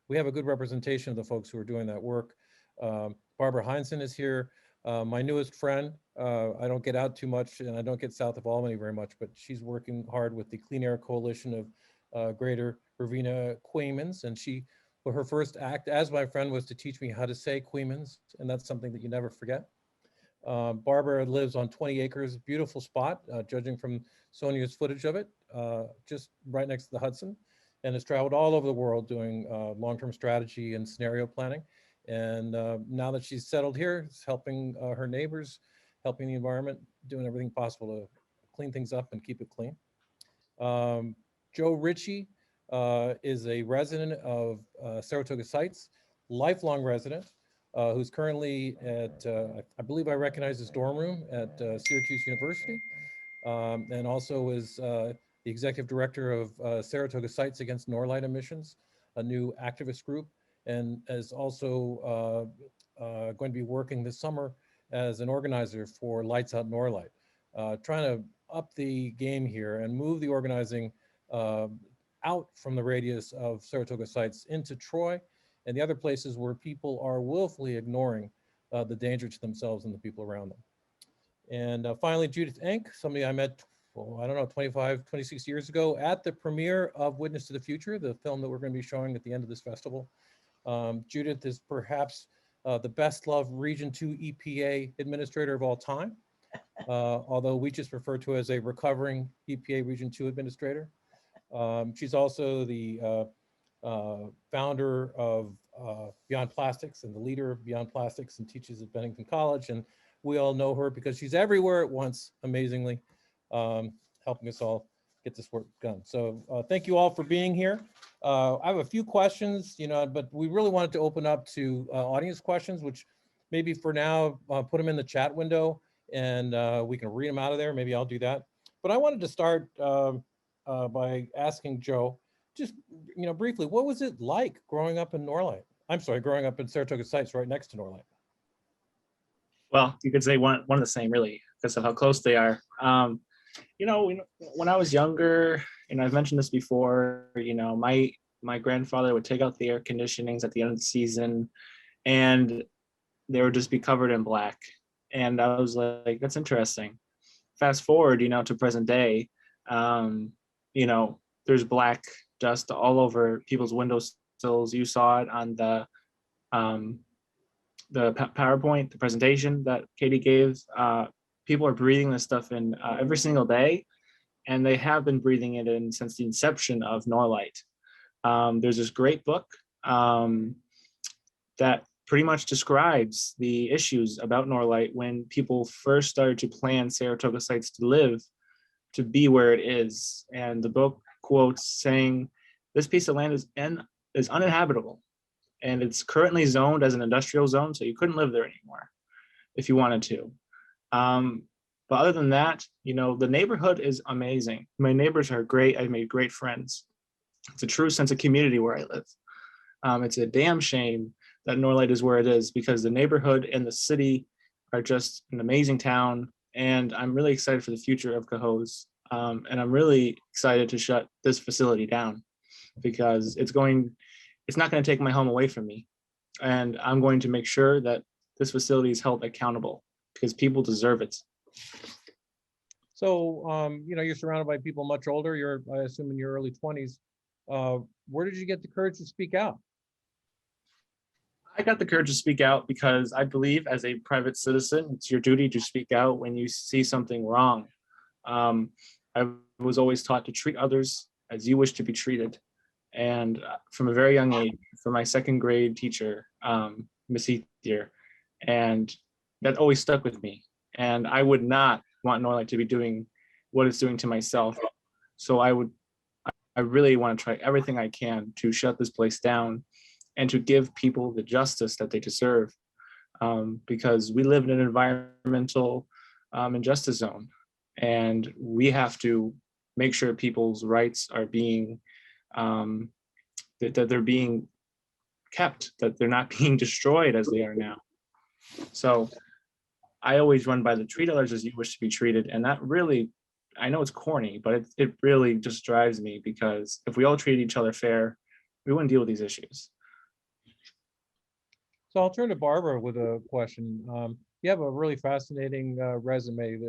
we have a good representation of the folks who are doing that work. Barbara Hineson is here. My newest friend, I don't get out too much and I don't get south of Albany very much, but she's working hard with the Clean Air Coalition of Greater Ravenna Queens. And her first act as my friend was to teach me how to say Queens, and that's something that you never forget. Barbara lives on 20 acres, beautiful spot, judging from Sonia's footage of it, just right next to the Hudson, and has traveled all over the world doing long-term strategy and scenario planning. And now that she's settled here, it's helping her neighbors, helping the environment, doing everything possible to clean things up and keep it clean. Joe Ritchie is a resident of Saratoga Sites, lifelong resident, who's currently at, I believe I recognize his dorm room at Syracuse University, and also is the executive director of Saratoga Sites Against Norlite Emissions, a new activist group, and is also going to be working this summer as an organizer for Lights Out Norlite, trying to up the game here and move the organizing out from the radius of Saratoga sites into Troy and the other places where people are willfully ignoring the danger to themselves and the people around them. And finally, Judith Enck, somebody I met, well, I don't know, 25, 26 years ago at the premiere of Witness to the Future, the film that we're going to be showing at the end of this festival. Judith is perhaps the best loved Region 2 EPA administrator of all time, although we just refer to her as a recovering EPA Region 2 administrator. She's also the founder of Beyond Plastics and the leader of Beyond Plastics and teaches at Bennington College. And we all know her because she's everywhere at once, amazingly, helping us all get this work done. So thank you all for being here. I have a few questions, but we really wanted to open up to audience questions, which maybe for now, put them in the chat window and we can read them out of there. Maybe I'll do that. But I wanted to start by asking Joe, just briefly, what was it like growing up in Norlite? I'm sorry, growing up in Saratoga Sites right next to Norlite. Well, you could say one of the same, really, because of how close they are. When I was younger, I've mentioned this before, my grandfather would take out the air conditionings at the end of the season and they would just be covered in black. And I was like, that's interesting. Fast forward, to present day, there's black dust all over people's windowsills. You saw it on the PowerPoint, the presentation that Katie gave. People are breathing this stuff in every single day, and they have been breathing it in since the inception of Norlite. There's this great book that pretty much describes the issues about Norlite when people first started to plan Saratoga sites to live, to be where it is. And the book quotes saying, this piece of land is uninhabitable, and it's currently zoned as an industrial zone, so you couldn't live there anymore if you wanted to. But other than that, the neighborhood is amazing. My neighbors are great. I've made great friends. It's a true sense of community where I live. It's a damn shame that Norlite is where it is, because the neighborhood and the city are just an amazing town. And I'm really excited for the future of Cohoes. And I'm really excited to shut this facility down, because it's not going to take my home away from me. And I'm going to make sure that this facility is held accountable, because people deserve it. So, you're surrounded by people much older. You're, I assume, in your early 20s. Where did you get the courage to speak out? I got the courage to speak out because I believe, as a private citizen, it's your duty to speak out when you see something wrong. I was always taught to treat others as you wish to be treated. And from a very young age, from my second grade teacher, Miss Ethier, and that always stuck with me. And I would not want Norlite to be doing what it's doing to myself. So I really want to try everything I can to shut this place down and to give people the justice that they deserve, because we live in an environmental injustice zone, and we have to make sure people's rights are being that they're being kept, that they're not being destroyed as they are now. So I always run by the treat others as you wish to be treated, and that really, I know it's corny, but it really just drives me, because if we all treated each other fair, we wouldn't deal with these issues. So I'll turn to Barbara with a question. You have a really fascinating resume,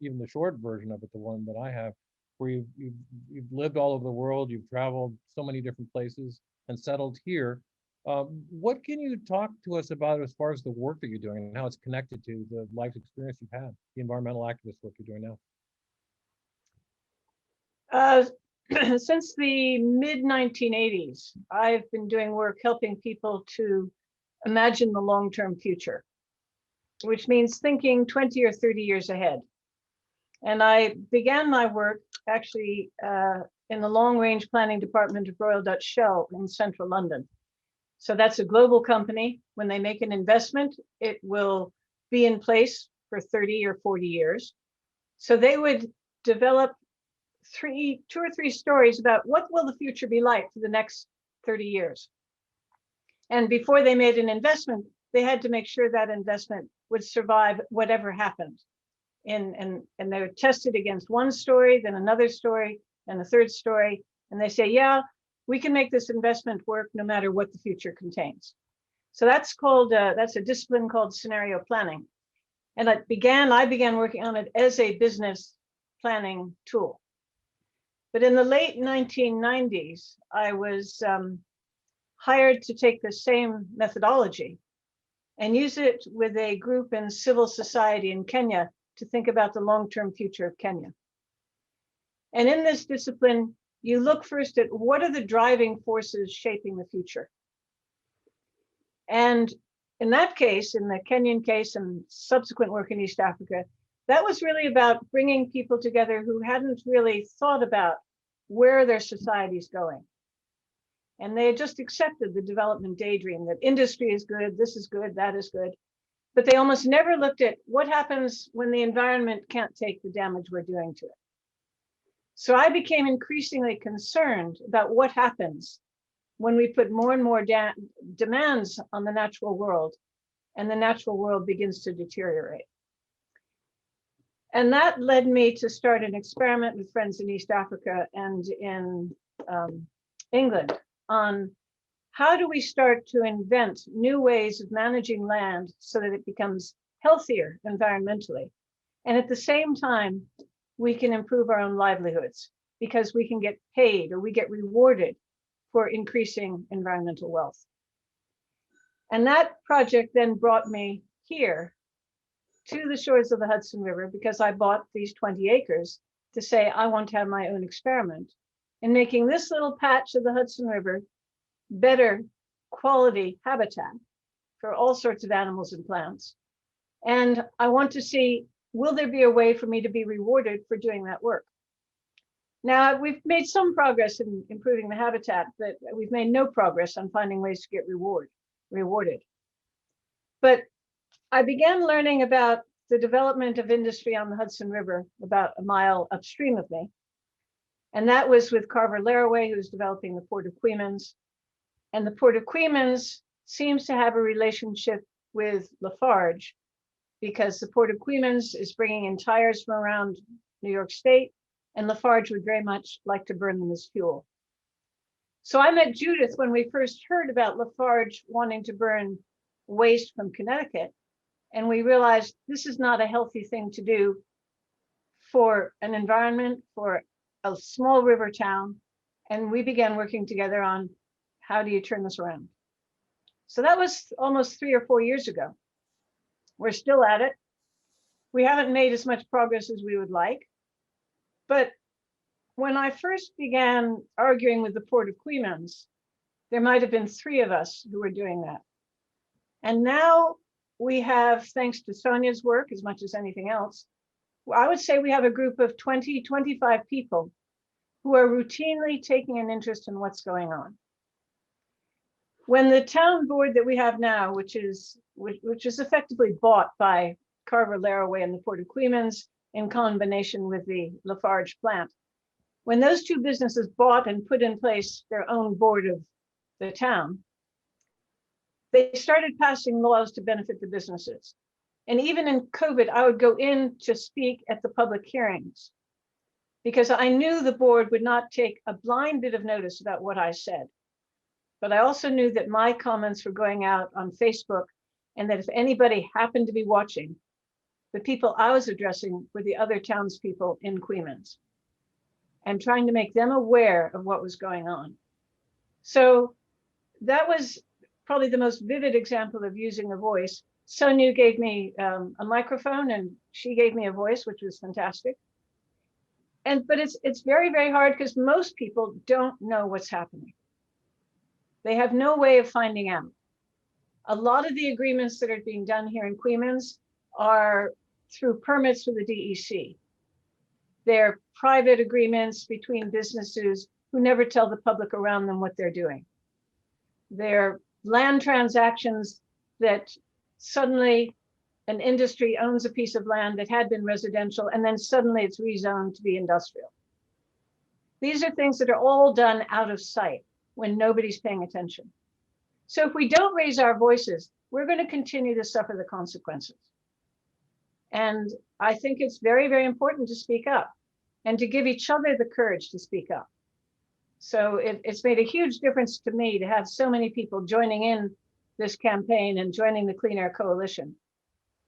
even the short version of it, the one that I have, where you've lived all over the world, you've traveled so many different places and settled here. What can you talk to us about as far as the work that you're doing and how it's connected to the life experience you've had, the environmental activist work you're doing now? Since the mid-1980s, I've been doing work helping people to imagine the long-term future, which means thinking 20 or 30 years ahead. And I began my work actually in the long-range planning department of Royal Dutch Shell in central London. So that's a global company. When they make an investment, it will be in place for 30 or 40 years. So they would develop two or three stories about what will the future be like for the next 30 years. And before they made an investment, they had to make sure that investment would survive whatever happened. and they're tested against one story, then another story, and a third story. And they say, yeah, we can make this investment work no matter what the future contains. So that's called, that's a discipline called scenario planning. And I began working on it as a business planning tool. But in the late 1990s, I was hired to take the same methodology and use it with a group in civil society in Kenya to think about the long-term future of Kenya. And in this discipline, you look first at what are the driving forces shaping the future. And in that case, in the Kenyan case and subsequent work in East Africa, that was really about bringing people together who hadn't really thought about where their society is going. And they had just accepted the development daydream that industry is good, this is good, that is good. But they almost never looked at what happens when the environment can't take the damage we're doing to it. So I became increasingly concerned about what happens when we put more and more demands on the natural world and the natural world begins to deteriorate. And that led me to start an experiment with friends in East Africa and in England on how do we start to invent new ways of managing land so that it becomes healthier environmentally. And at the same time, we can improve our own livelihoods because we can get paid or we get rewarded for increasing environmental wealth. And that project then brought me here to the shores of the Hudson River because I bought these 20 acres to say, I want to have my own experiment in making this little patch of the Hudson River better quality habitat for all sorts of animals and plants. And I want to see, will there be a way for me to be rewarded for doing that work? Now, we've made some progress in improving the habitat, but we've made no progress on finding ways to get rewarded. But I began learning about the development of industry on the Hudson River about a mile upstream of me. And that was with Carver Laraway, who's developing the Port of Queens. And the Port of Queens seems to have a relationship with Lafarge because the Port of Queens is bringing in tires from around New York State, and Lafarge would very much like to burn them as fuel. So I met Judith when we first heard about Lafarge wanting to burn waste from Connecticut, and we realized this is not a healthy thing to do for an environment, for a small river town, and we began working together on how do you turn this around? So that was almost 3 or 4 years ago. We're still at it. We haven't made as much progress as we would like. But when I first began arguing with the Port of Queens, there might have been 3 of us who were doing that. And now we have, thanks to Sonia's work as much as anything else, I would say we have a group of 20, 25 people who are routinely taking an interest in what's going on. When the town board that we have now, which is effectively bought by Carver Laraway and the Port of Queens in combination with the Lafarge plant, when those 2 businesses bought and put in place their own board of the town, they started passing laws to benefit the businesses. And even in COVID, I would go in to speak at the public hearings because I knew the board would not take a blind bit of notice about what I said. But I also knew that my comments were going out on Facebook and that if anybody happened to be watching, the people I was addressing were the other townspeople in Queens and trying to make them aware of what was going on. So that was probably the most vivid example of using a voice. Sonia gave me a microphone and she gave me a voice, which was fantastic. But it's very, very hard because most people don't know what's happening. They have no way of finding out. A lot of the agreements that are being done here in Queens are through permits for the DEC. They're private agreements between businesses who never tell the public around them what they're doing. They're land transactions that suddenly an industry owns a piece of land that had been residential and then suddenly it's rezoned to be industrial. These are things that are all done out of sight when nobody's paying attention. So if we don't raise our voices, we're going to continue to suffer the consequences. And I think it's very, very important to speak up and to give each other the courage to speak up. So it's made a huge difference to me to have so many people joining in this campaign and joining the Clean Air Coalition.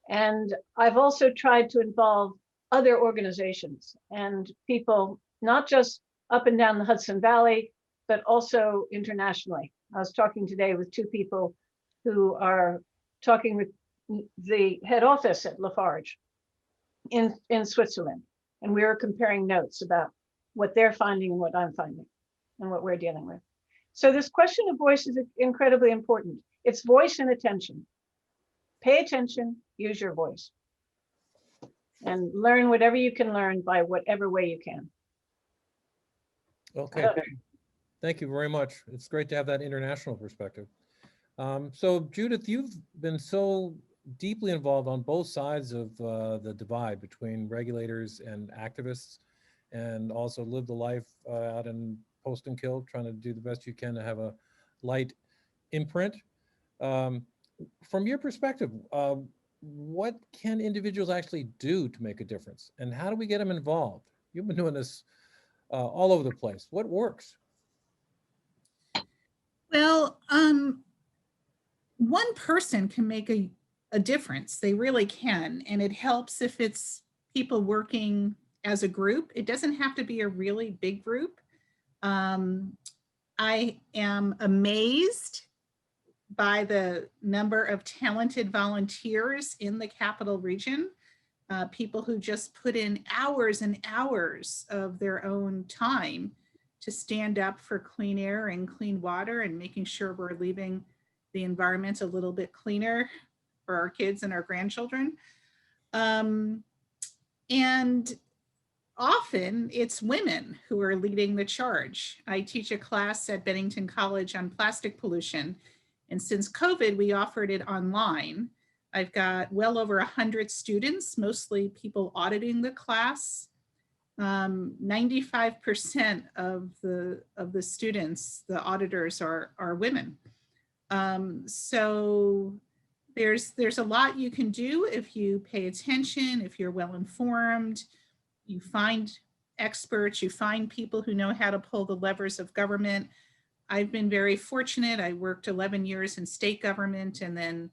And I've also tried to involve other organizations and people, not just up and down the Hudson Valley, but also internationally. I was talking today with two people who are talking with the head office at Lafarge in Switzerland. And we were comparing notes about what they're finding and what I'm finding and what we're dealing with. So this question of voice is incredibly important. It's voice and attention. Pay attention, use your voice. And learn whatever you can learn by whatever way you can. Okay, thank you very much. It's great to have that international perspective. So Judith, you've been so deeply involved on both sides of the divide between regulators and activists, and also lived a life out in Post and Kill, trying to do the best you can to have a light imprint. From your perspective, what can individuals actually do to make a difference? And how do we get them involved? You've been doing this all over the place. What works? Well, one person can make a difference. They really can. And it helps if it's people working as a group. It doesn't have to be a really big group. I am amazed by the number of talented volunteers in the Capital Region, people who just put in hours and hours of their own time to stand up for clean air and clean water and making sure we're leaving the environment a little bit cleaner for our kids and our grandchildren. And often it's women who are leading the charge. I teach a class at Bennington College on plastic pollution. And since COVID, we offered it online. I've got well over 100 students, mostly people auditing the class. 95% of the students, the auditors are women. So there's a lot you can do if you pay attention, if you're well informed, you find experts, you find people who know how to pull the levers of government. I've been very fortunate. I worked 11 years in state government and then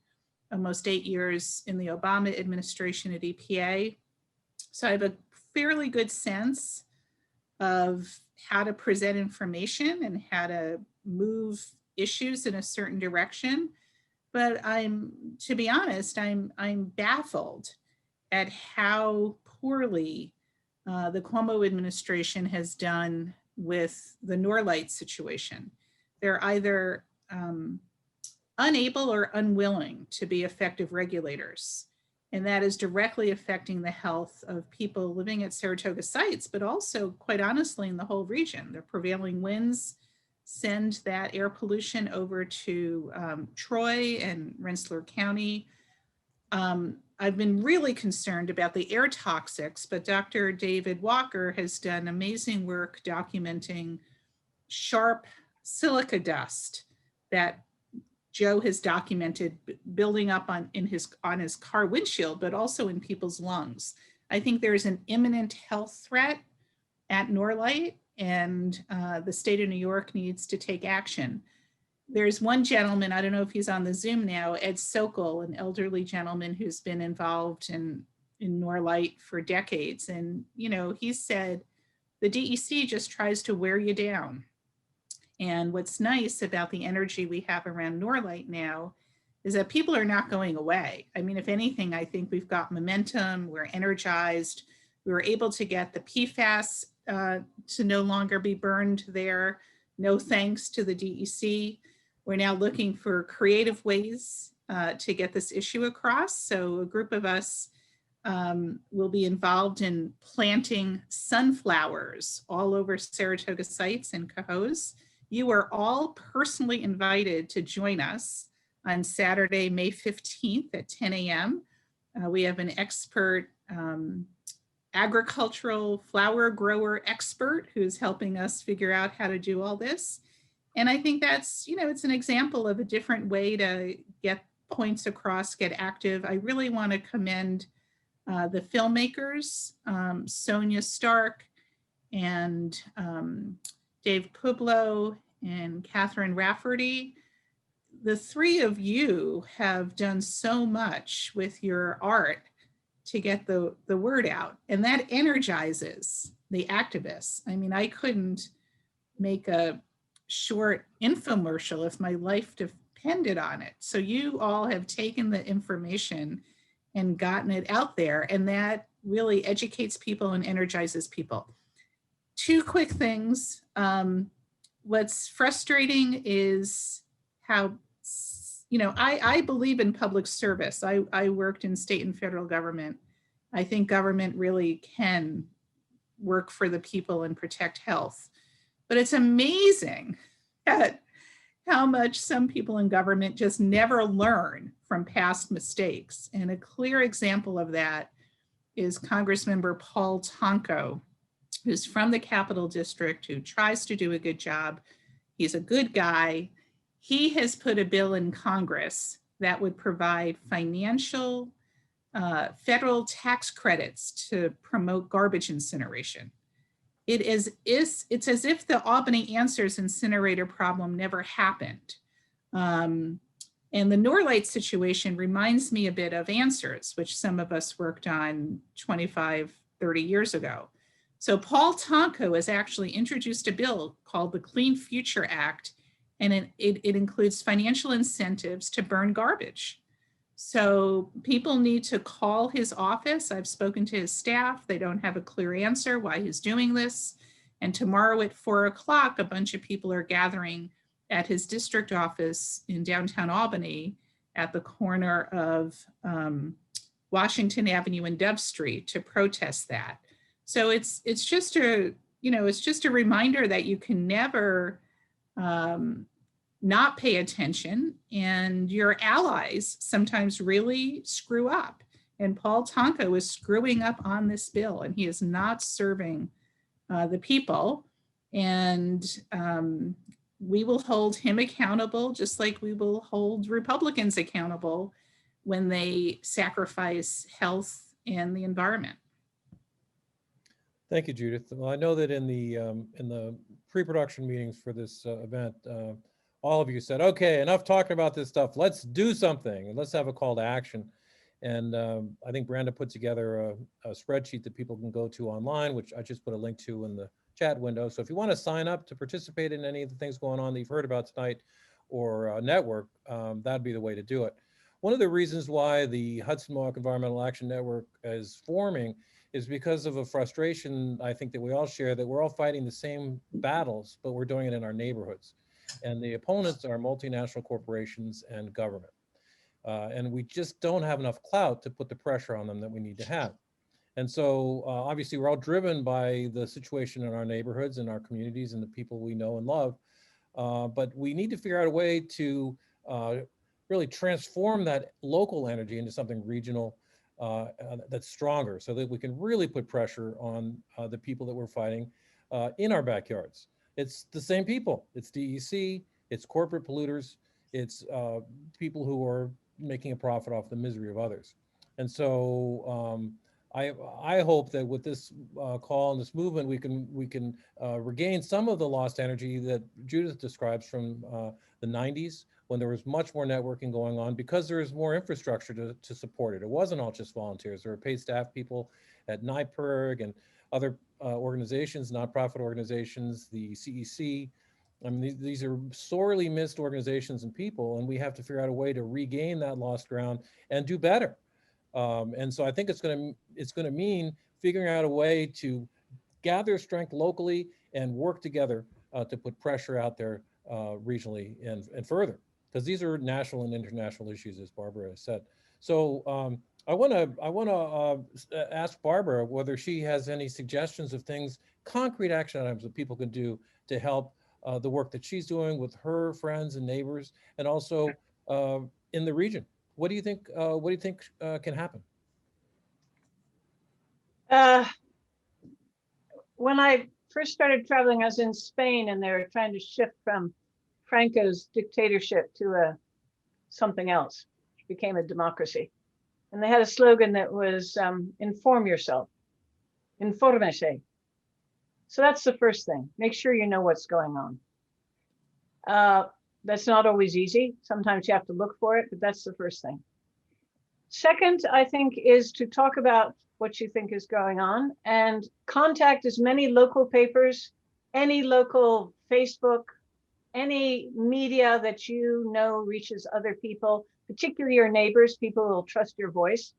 almost 8 years in the Obama administration at EPA. So I have a fairly good sense of how to present information and how to move issues in a certain direction. But to be honest, I'm baffled at how poorly the Cuomo administration has done with the Norlite situation. They're either unable or unwilling to be effective regulators. And that is directly affecting the health of people living at Saratoga sites, but also, quite honestly, in the whole region. The prevailing winds send that air pollution over to Troy and Rensselaer County. I've been really concerned about the air toxics, but Dr. David Walker has done amazing work documenting sharp silica dust that Joe has documented building up on his car windshield, but also in people's lungs. I think there's an imminent health threat at Norlite, and the state of New York needs to take action. There's one gentleman, I don't know if he's on the Zoom now, Ed Sokol, an elderly gentleman who's been involved in Norlite for decades. And, he said, the DEC just tries to wear you down. And what's nice about the energy we have around Norlite now is that people are not going away. I mean, if anything, I think we've got momentum, we're energized, we were able to get the PFAS to no longer be burned there, no thanks to the DEC. We're now looking for creative ways to get this issue across. So a group of us will be involved in planting sunflowers all over Saratoga sites and Cohoes. You are all personally invited to join us on Saturday, May 15th at 10 a.m. We have an expert agricultural flower grower expert who's helping us figure out how to do all this. And I think that's, it's an example of a different way to get points across, get active. I really want to commend the filmmakers, Sonia Stark and Dave Pablo and Kathryn Rafferty. The three of you have done so much with your art to get the word out, and that energizes the activists. I mean, I couldn't make a short infomercial if my life depended on it. So you all have taken the information and gotten it out there, and that really educates people and energizes people. Two quick things. What's frustrating is how, I believe in public service. I worked in state and federal government. I think government really can work for the people and protect health. But it's amazing at how much some people in government just never learn from past mistakes. And a clear example of that is Congressmember Paul Tonko, who's from the Capital District, who tries to do a good job. He's a good guy. He has put a bill in Congress that would provide financial federal tax credits to promote garbage incineration. It's as if the Albany Answers incinerator problem never happened. And the Norlite situation reminds me a bit of Answers, which some of us worked on 25, 30 years ago. So Paul Tonko has actually introduced a bill called the Clean Future Act, and it includes financial incentives to burn garbage. So people need to call his office. I've spoken to his staff. They don't have a clear answer why he's doing this. And tomorrow at 4 o'clock, a bunch of people are gathering at his district office in downtown Albany at the corner of Washington Avenue and Dove Street to protest that. So it's just a reminder that you can never not pay attention, and your allies sometimes really screw up. And Paul Tonko is screwing up on this bill, and he is not serving the people. And we will hold him accountable, just like we will hold Republicans accountable when they sacrifice health and the environment. Thank you, Judith. Well, I know that in the pre-production meetings for this event, all of you said, okay, enough talking about this stuff. Let's do something and let's have a call to action. And I think Brenda put together a spreadsheet that people can go to online, which I just put a link to in the chat window. So if you want to sign up to participate in any of the things going on that you've heard about tonight or network, that'd be the way to do it. One of the reasons why the Hudson Mohawk Environmental Action Network is forming is because of a frustration, I think, that we all share, that we're all fighting the same battles, but we're doing it in our neighborhoods. And the opponents are multinational corporations and government. And we just don't have enough clout to put the pressure on them that we need to have. And so obviously we're all driven by the situation in our neighborhoods and our communities and the people we know and love. But we need to figure out a way to really transform that local energy into something regional that's stronger, so that we can really put pressure on the people that we're fighting in our backyards. It's the same people. It's DEC, it's corporate polluters, it's people who are making a profit off the misery of others. And so I hope that with this call and this movement, we can regain some of the lost energy that Judith describes from the 90s, when there was much more networking going on, because there is more infrastructure to support it. It wasn't all just volunteers. There were paid staff people at NYPIRG and other organizations, nonprofit organizations, the CEC. I mean, these are sorely missed organizations and people, and we have to figure out a way to regain that lost ground and do better. And so I think it's going to mean figuring out a way to gather strength locally and work together to put pressure out there regionally and further, because these are national and international issues, as Barbara has said. So I want to ask Barbara whether she has any suggestions of things, concrete action items that people can do to help the work that she's doing with her friends and neighbors, and also in the region. What do you think? What do you think can happen? When I first started traveling, I was in Spain, and they were trying to shift from Franco's dictatorship to something else, which became a democracy. And they had a slogan that was inform yourself, infórmese. So that's the first thing. Make sure you know what's going on. That's not always easy. Sometimes you have to look for it, but that's the first thing. Second, I think, is to talk about what you think is going on and contact as many local papers, any local Facebook, any media that you know reaches other people, particularly your neighbors, people who will trust your voice.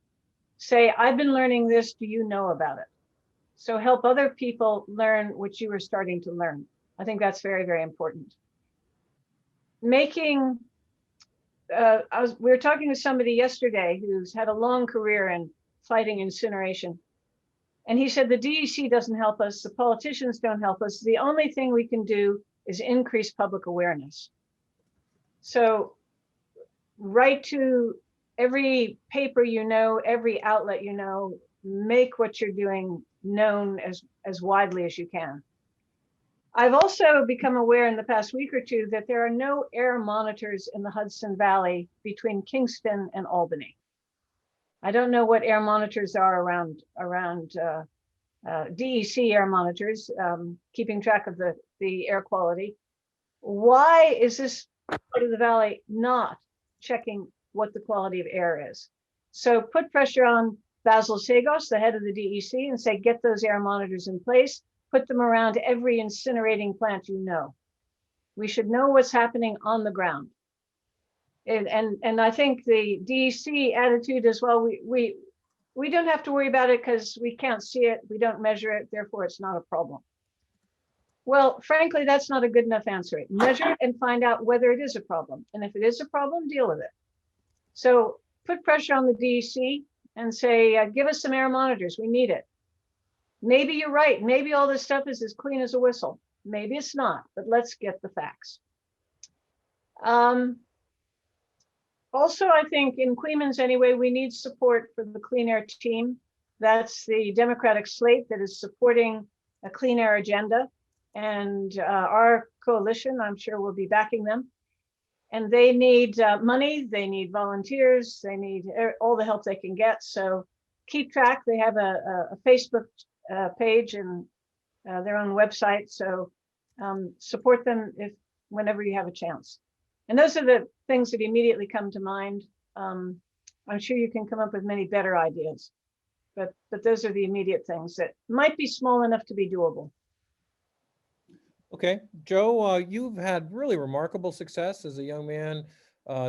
Say, I've been learning this, do you know about it? So help other people learn what you were starting to learn. I think that's very, very important. Making, we were talking to somebody yesterday who's had a long career in fighting incineration. And he said, the DEC doesn't help us, the politicians don't help us. The only thing we can do is increase public awareness. So write to every paper you know, every outlet you know, make what you're doing known as widely as you can. I've also become aware in the past week or two that there are no air monitors in the Hudson Valley between Kingston and Albany. I don't know what air monitors are around DEC air monitors, keeping track of the air quality. Why is this part of the valley not checking what the quality of air is? So put pressure on Basil Sagos, the head of the DEC, and say, get those air monitors in place, put them around every incinerating plant you know. We should know what's happening on the ground. And I think the DEC attitude as well, we don't have to worry about it because we can't see it, we don't measure it, therefore it's not a problem. Well, frankly, that's not a good enough answer. Measure it and find out whether it is a problem. And if it is a problem, deal with it. So put pressure on the DEC and say, give us some air monitors, we need it. Maybe you're right, maybe all this stuff is as clean as a whistle. Maybe it's not, but let's get the facts. Also, I think in Queens anyway, we need support for the clean air team. That's the Democratic slate that is supporting a clean air agenda. And our coalition, I'm sure, will be backing them. And they need money, they need volunteers, they need all the help they can get. So keep track. They have a Facebook page and their own website. So support them whenever you have a chance. And those are the things that immediately come to mind. I'm sure you can come up with many better ideas, but those are the immediate things that might be small enough to be doable. Okay, Joe, you've had really remarkable success as a young man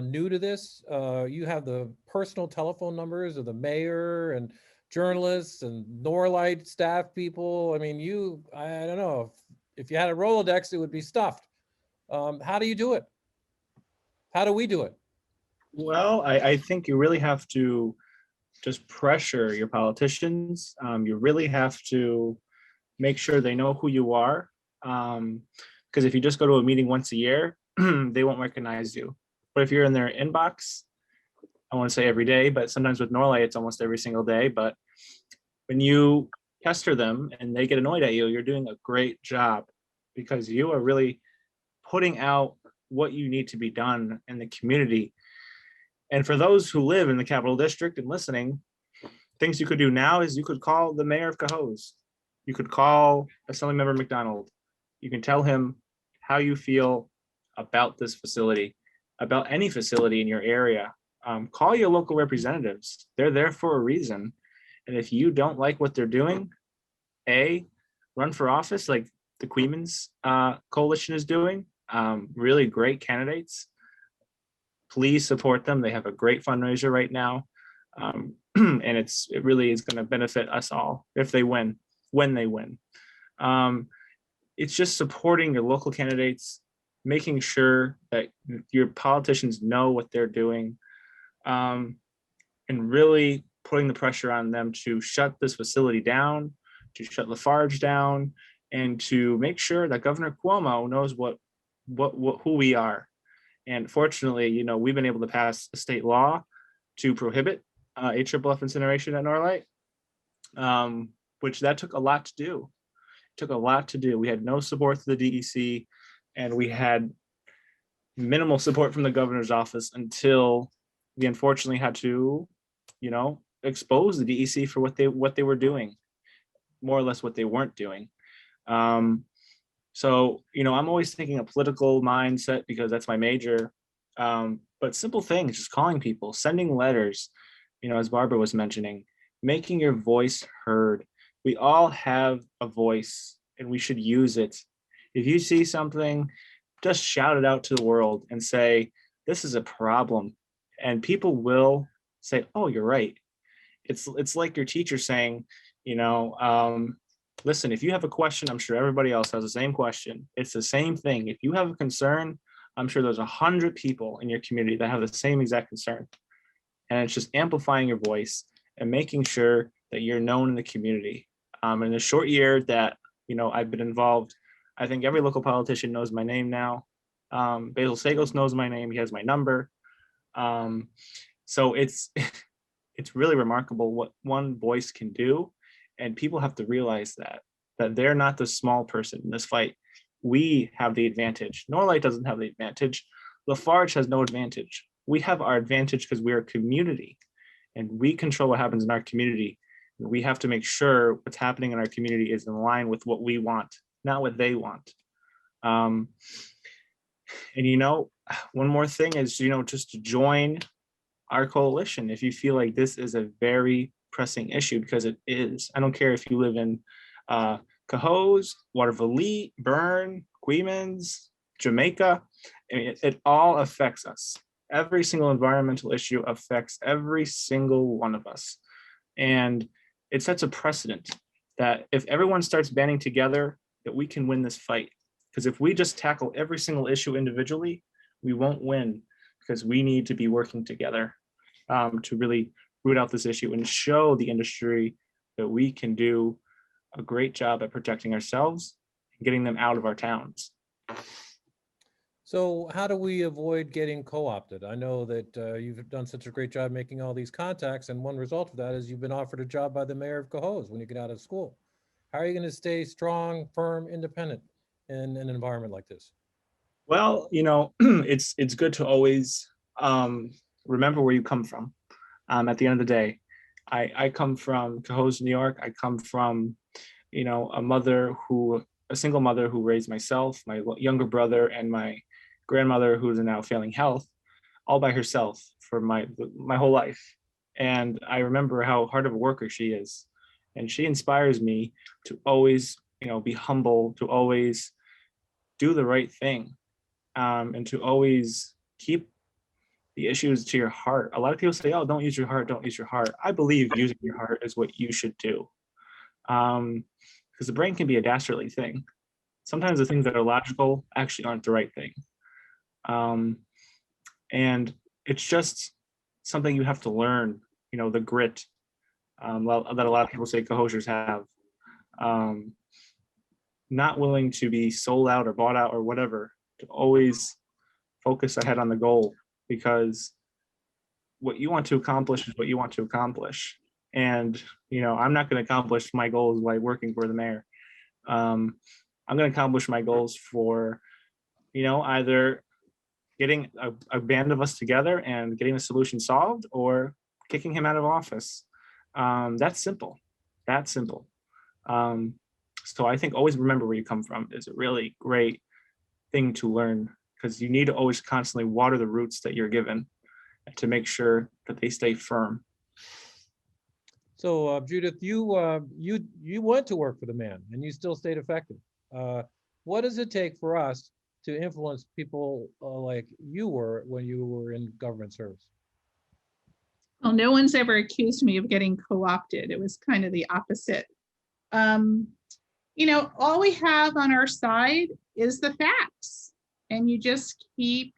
new to this. You have the personal telephone numbers of the mayor and journalists and Norlite staff people. I mean, I don't know, if you had a Rolodex, it would be stuffed. How do you do it? How do we do it? Well, I think you really have to just pressure your politicians. You really have to make sure they know who you are. Because if you just go to a meeting once a year, they won't recognize you. But if you're in their inbox, I won't say every day, but sometimes with Norlite, it's almost every single day. But when you pester them and they get annoyed at you, you're doing a great job because you are really putting out what you need to be done in the community. And for those who live in the Capital District and listening, things you could do now is you could call the mayor of Cohoes. You could call Assembly Member McDonald. You can tell him how you feel about this facility, about any facility in your area. Call your local representatives. They're there for a reason. And if you don't like what they're doing, run for office like the Queens Coalition is doing. Really great candidates. Please support them. They have a great fundraiser right now. And it really is going to benefit us all if they win, when they win. It's just supporting your local candidates, making sure that your politicians know what they're doing, and really putting the pressure on them to shut this facility down, to shut Lafarge down, and to make sure that Governor Cuomo knows who we are. And fortunately, we've been able to pass a state law to prohibit AFFF incineration at Norlite, which that took a lot to do. It took a lot to do. We had no support from the DEC, and we had minimal support from the governor's office until we unfortunately had to, expose the DEC for what they were doing, more or less what they weren't doing. So, I'm always thinking a political mindset because that's my major. But simple things, just calling people, sending letters, as Barbara was mentioning, making your voice heard. We all have a voice and we should use it. If you see something, just shout it out to the world and say, this is a problem. And people will say, oh, you're right. It's like your teacher saying, listen, if you have a question, I'm sure everybody else has the same question. It's the same thing. If you have a concern, I'm sure there's 100 people in your community that have the same exact concern. And it's just amplifying your voice and making sure that you're known in the community. In the short year that, I've been involved, I think every local politician knows my name now. Basil Sagos knows my name. He has my number. So it's really remarkable what one voice can do. And people have to realize that they're not the small person in this fight. We have the advantage. Norlite doesn't have the advantage. Lafarge has no advantage. We have our advantage because we're a community and we control what happens in our community. We have to make sure what's happening in our community is in line with what we want, not what they want. And one more thing is, just to join our coalition if you feel like this is a very pressing issue, because it is. I don't care if you live in Cohoes, Waterville, Bern, Queens, Jamaica. I mean, it all affects us. Every single environmental issue affects every single one of us. And it sets a precedent that if everyone starts banding together, that we can win this fight. Because if we just tackle every single issue individually, we won't win, because we need to be working together to really root out this issue and show the industry that we can do a great job at protecting ourselves and getting them out of our towns. So how do we avoid getting co-opted? I know that you've done such a great job making all these contacts, and one result of that is you've been offered a job by the mayor of Cohoes when you get out of school. How are you going to stay strong, firm, independent in an environment like this? Well, it's good to always remember where you come from. At the end of the day, I come from Cohoes, New York. I come from, a single mother who raised myself, my younger brother, and my grandmother who is now failing health, all by herself for my whole life. And I remember how hard of a worker she is. And she inspires me to always, be humble, to always do the right thing, and to always keep the issues to your heart. A lot of people say, oh, don't use your heart, don't use your heart. I believe using your heart is what you should do. Because the brain can be a dastardly thing. Sometimes the things that are logical actually aren't the right thing. And it's just something you have to learn, the grit that a lot of people say Cohoesiers have. Not willing to be sold out or bought out or whatever, to always focus ahead on the goal, because what you want to accomplish is what you want to accomplish. And, I'm not going to accomplish my goals by working for the mayor. I'm going to accomplish my goals for, either getting a band of us together and getting the solution solved, or kicking him out of office. That's simple. That's simple. So I think always remember where you come from is a really great thing to learn, because you need to always constantly water the roots that you're given to make sure that they stay firm. So Judith, you went to work for the man and you still stayed effective. What does it take for us to influence people like you were when you were in government service? Well, no one's ever accused me of getting co-opted. It was kind of the opposite. All we have on our side is the facts, and you just keep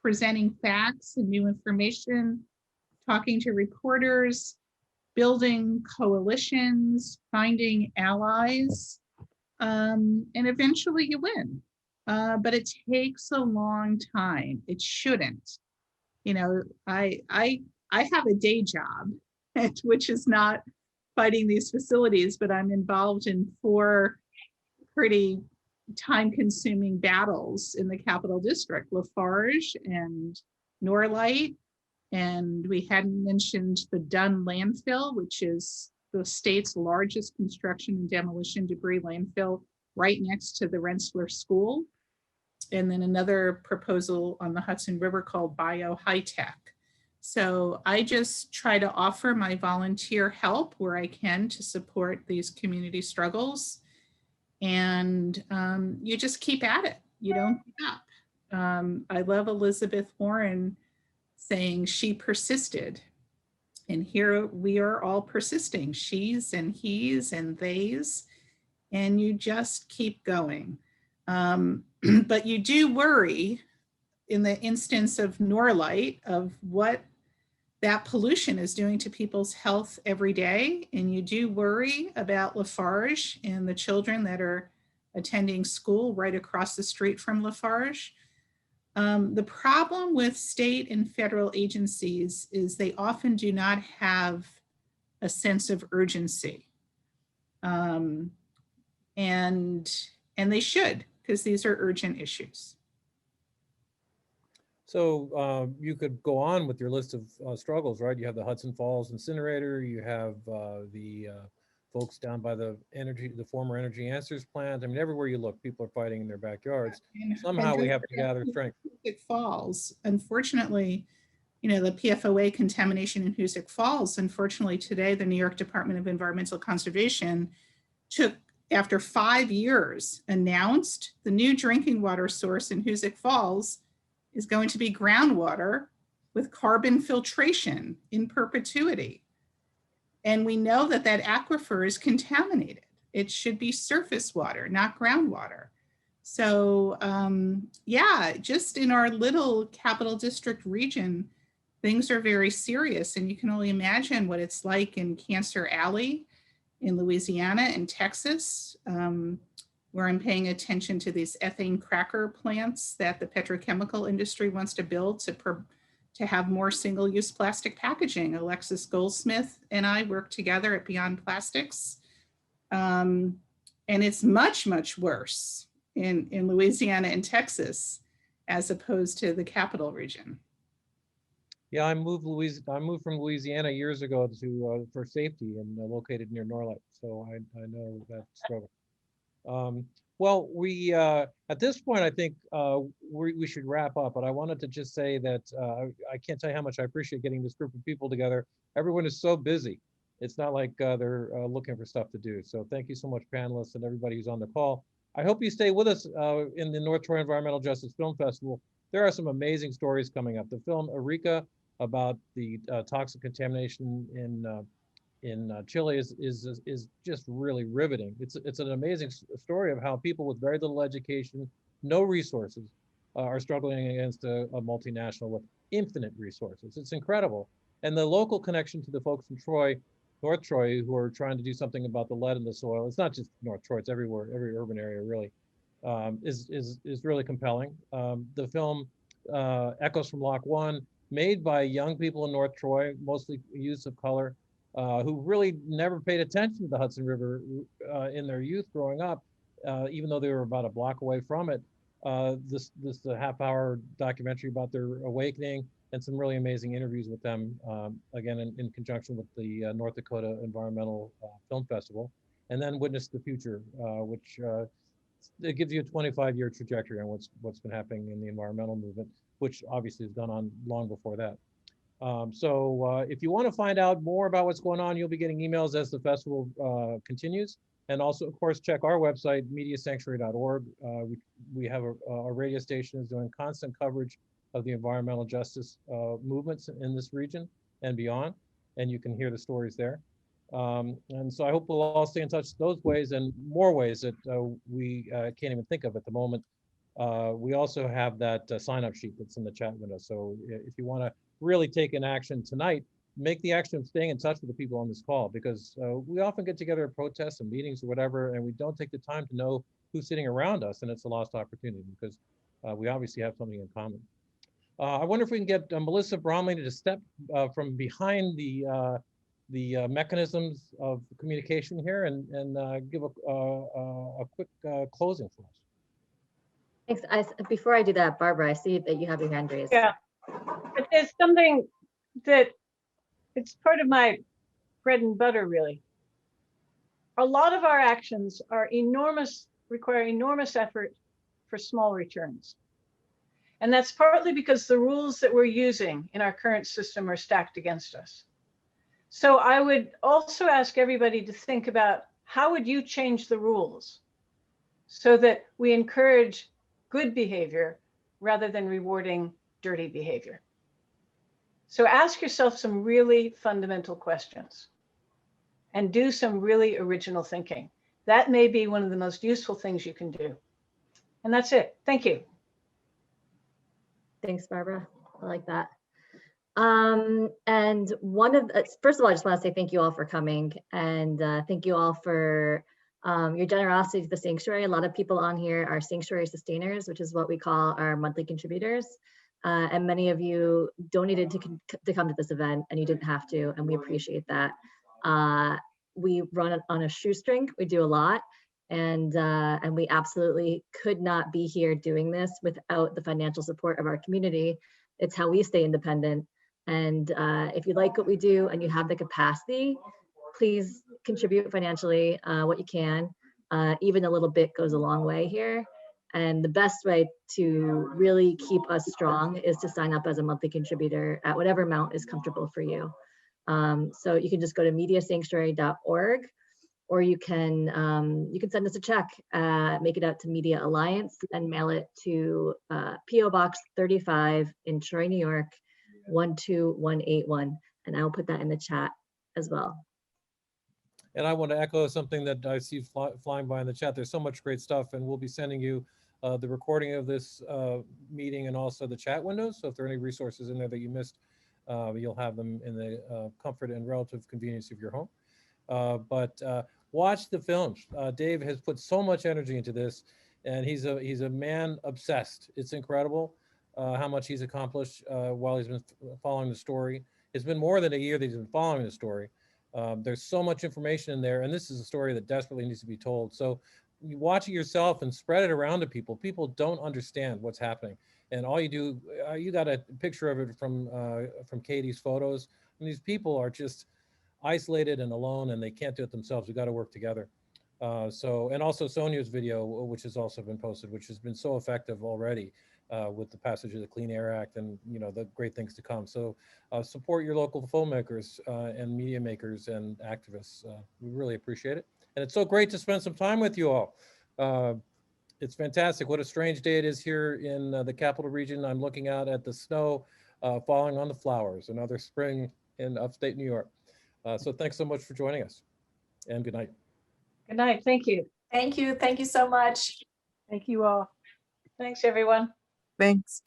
presenting facts and new information, talking to reporters, building coalitions, finding allies, and eventually you win. But it takes a long time. It shouldn't. I have a day job, which is not fighting these facilities, but I'm involved in 4 pretty time-consuming battles in the Capital District: Lafarge and Norlite And we hadn't mentioned the Dunn landfill, which is the state's largest construction and demolition debris landfill right next to the Rensselaer School. And then another proposal on the Hudson River called Bio High Tech. So I just try to offer my volunteer help where I can to support these community struggles. And you just keep at it. You don't give up. I love Elizabeth Warren saying she persisted. And here we are all persisting, she's and he's and they's, and you just keep going. But you do worry in the instance of Norlite of what that pollution is doing to people's health every day. And you do worry about Lafarge and the children that are attending school right across the street from Lafarge. The problem with state and federal agencies is they often do not have a sense of urgency. And they should, because these are urgent issues. So you could go on with your list of struggles, right? You have the Hudson Falls incinerator, you have the folks down by the former Energy Answers plant. I mean, everywhere you look, people are fighting in their backyards. Somehow we have to gather strength. Hoosick Falls, unfortunately, you know, the PFOA contamination in Hoosick Falls, unfortunately today, the New York Department of Environmental Conservation after 5 years, announced the new drinking water source in Hoosick Falls is going to be groundwater with carbon filtration in perpetuity. And we know that that aquifer is contaminated. It should be surface water, not groundwater. So yeah, just in our little Capital District region, things are very serious. And you can only imagine what it's like in Cancer Alley in Louisiana and Texas, where I'm paying attention to these ethane cracker plants that the petrochemical industry wants to build to have more single-use plastic packaging. Alexis Goldsmith and I work together at Beyond Plastics. And it's much, much worse in Louisiana and Texas, as opposed to the capital region. Yeah, I moved from Louisiana years ago to for safety and located near Norlite, so I know that struggle. Well, we at this point, I think we should wrap up, but I wanted to just say that I can't tell you how much I appreciate getting this group of people together. Everyone is so busy. It's not like they're looking for stuff to do. So thank you so much, panelists and everybody who's on the call. I hope you stay with us in the North Troy Environmental Justice Film Festival. There are some amazing stories coming up. The film Eureka about the toxic contamination in Chile is just really riveting. It's an amazing story of how people with very little education, no resources, are struggling against a multinational with infinite resources. It's incredible. And the local connection to the folks in Troy, North Troy, who are trying to do something about the lead in the soil. It's not just North Troy, it's everywhere, every urban area really, is really compelling. The film Echoes from Lock 1, made by young people in North Troy, mostly youths of color, who really never paid attention to the Hudson River in their youth growing up, even though they were about a block away from it. This half-hour documentary about their awakening and some really amazing interviews with them, again, in conjunction with the North Dakota Environmental Film Festival. And then Witness the Future, which it gives you a 25-year trajectory on what's been happening in the environmental movement, which obviously has gone on long before that. So if you want to find out more about what's going on, you'll be getting emails as the festival continues. And also, of course, check our website, mediasanctuary.org. We have a radio station is doing constant coverage of the environmental justice movements in this region and beyond. And you can hear the stories there. And so I hope we'll all stay in touch those ways and more ways that we can't even think of at the moment. We also have that sign-up sheet that's in the chat window. So if you want to really take an action tonight, make the action of staying in touch with the people on this call, because we often get together at protests and meetings or whatever, and we don't take the time to know who's sitting around us, and it's a lost opportunity because we obviously have something in common. I wonder if we can get Melissa Bromley to step from behind the mechanisms of communication here and give a quick closing for us. Thanks. Before I do that, Barbara, I see that you have your hand raised. Yeah, but there's something that it's part of my bread and butter, really. A lot of our actions are require enormous effort for small returns. And that's partly because the rules that we're using in our current system are stacked against us. So I would also ask everybody to think about, how would you change the rules so that we encourage good behavior rather than rewarding dirty behavior? So ask yourself some really fundamental questions and do some really original thinking. That may be one of the most useful things you can do. And that's it. Thank you. Thanks, Barbara. I like that. And first of all, I just want to say thank you all for coming, and thank you all for your generosity to the sanctuary. A lot of people on here are sanctuary sustainers, which is what we call our monthly contributors. And many of you donated to come to this event, and you didn't have to, and we appreciate that. We run it on a shoestring. We do a lot, and we absolutely could not be here doing this without the financial support of our community. It's how we stay independent. And if you like what we do and you have the capacity, please contribute financially what you can. Even a little bit goes a long way here. And the best way to really keep us strong is to sign up as a monthly contributor at whatever amount is comfortable for you. So you can just go to mediasanctuary.org, or you can send us a check, make it out to Media Alliance, and mail it to P.O. Box 35 in Troy, New York, 12181. And I'll put that in the chat as well. And I want to echo something that I see flying by in the chat. There's so much great stuff, and we'll be sending you the recording of this meeting and also the chat windows. So if there are any resources in there that you missed, you'll have them in the comfort and relative convenience of your home. But watch the films. Dave has put so much energy into this, and he's a man obsessed. It's incredible how much he's accomplished while he's been following the story. It's been more than a year that he's been following the story. There's so much information in there, and this is a story that desperately needs to be told. So you watch it yourself and spread it around to people. People don't understand what's happening, and all you do, you got a picture of it from Katie's photos. And these people are just isolated and alone, and they can't do it themselves. We got to work together. And also Sonia's video, which has also been posted, which has been so effective already with the passage of the Clean Air Act and the great things to come. So support your local filmmakers and media makers and activists. We really appreciate it. And it's so great to spend some time with you all. It's fantastic. What a strange day it is here in the capital region. I'm looking out at the snow falling on the flowers, another spring in upstate New York. So thanks so much for joining us, and good night. Good night. Thank you. Thank you. Thank you so much. Thank you all. Thanks, everyone. Thanks.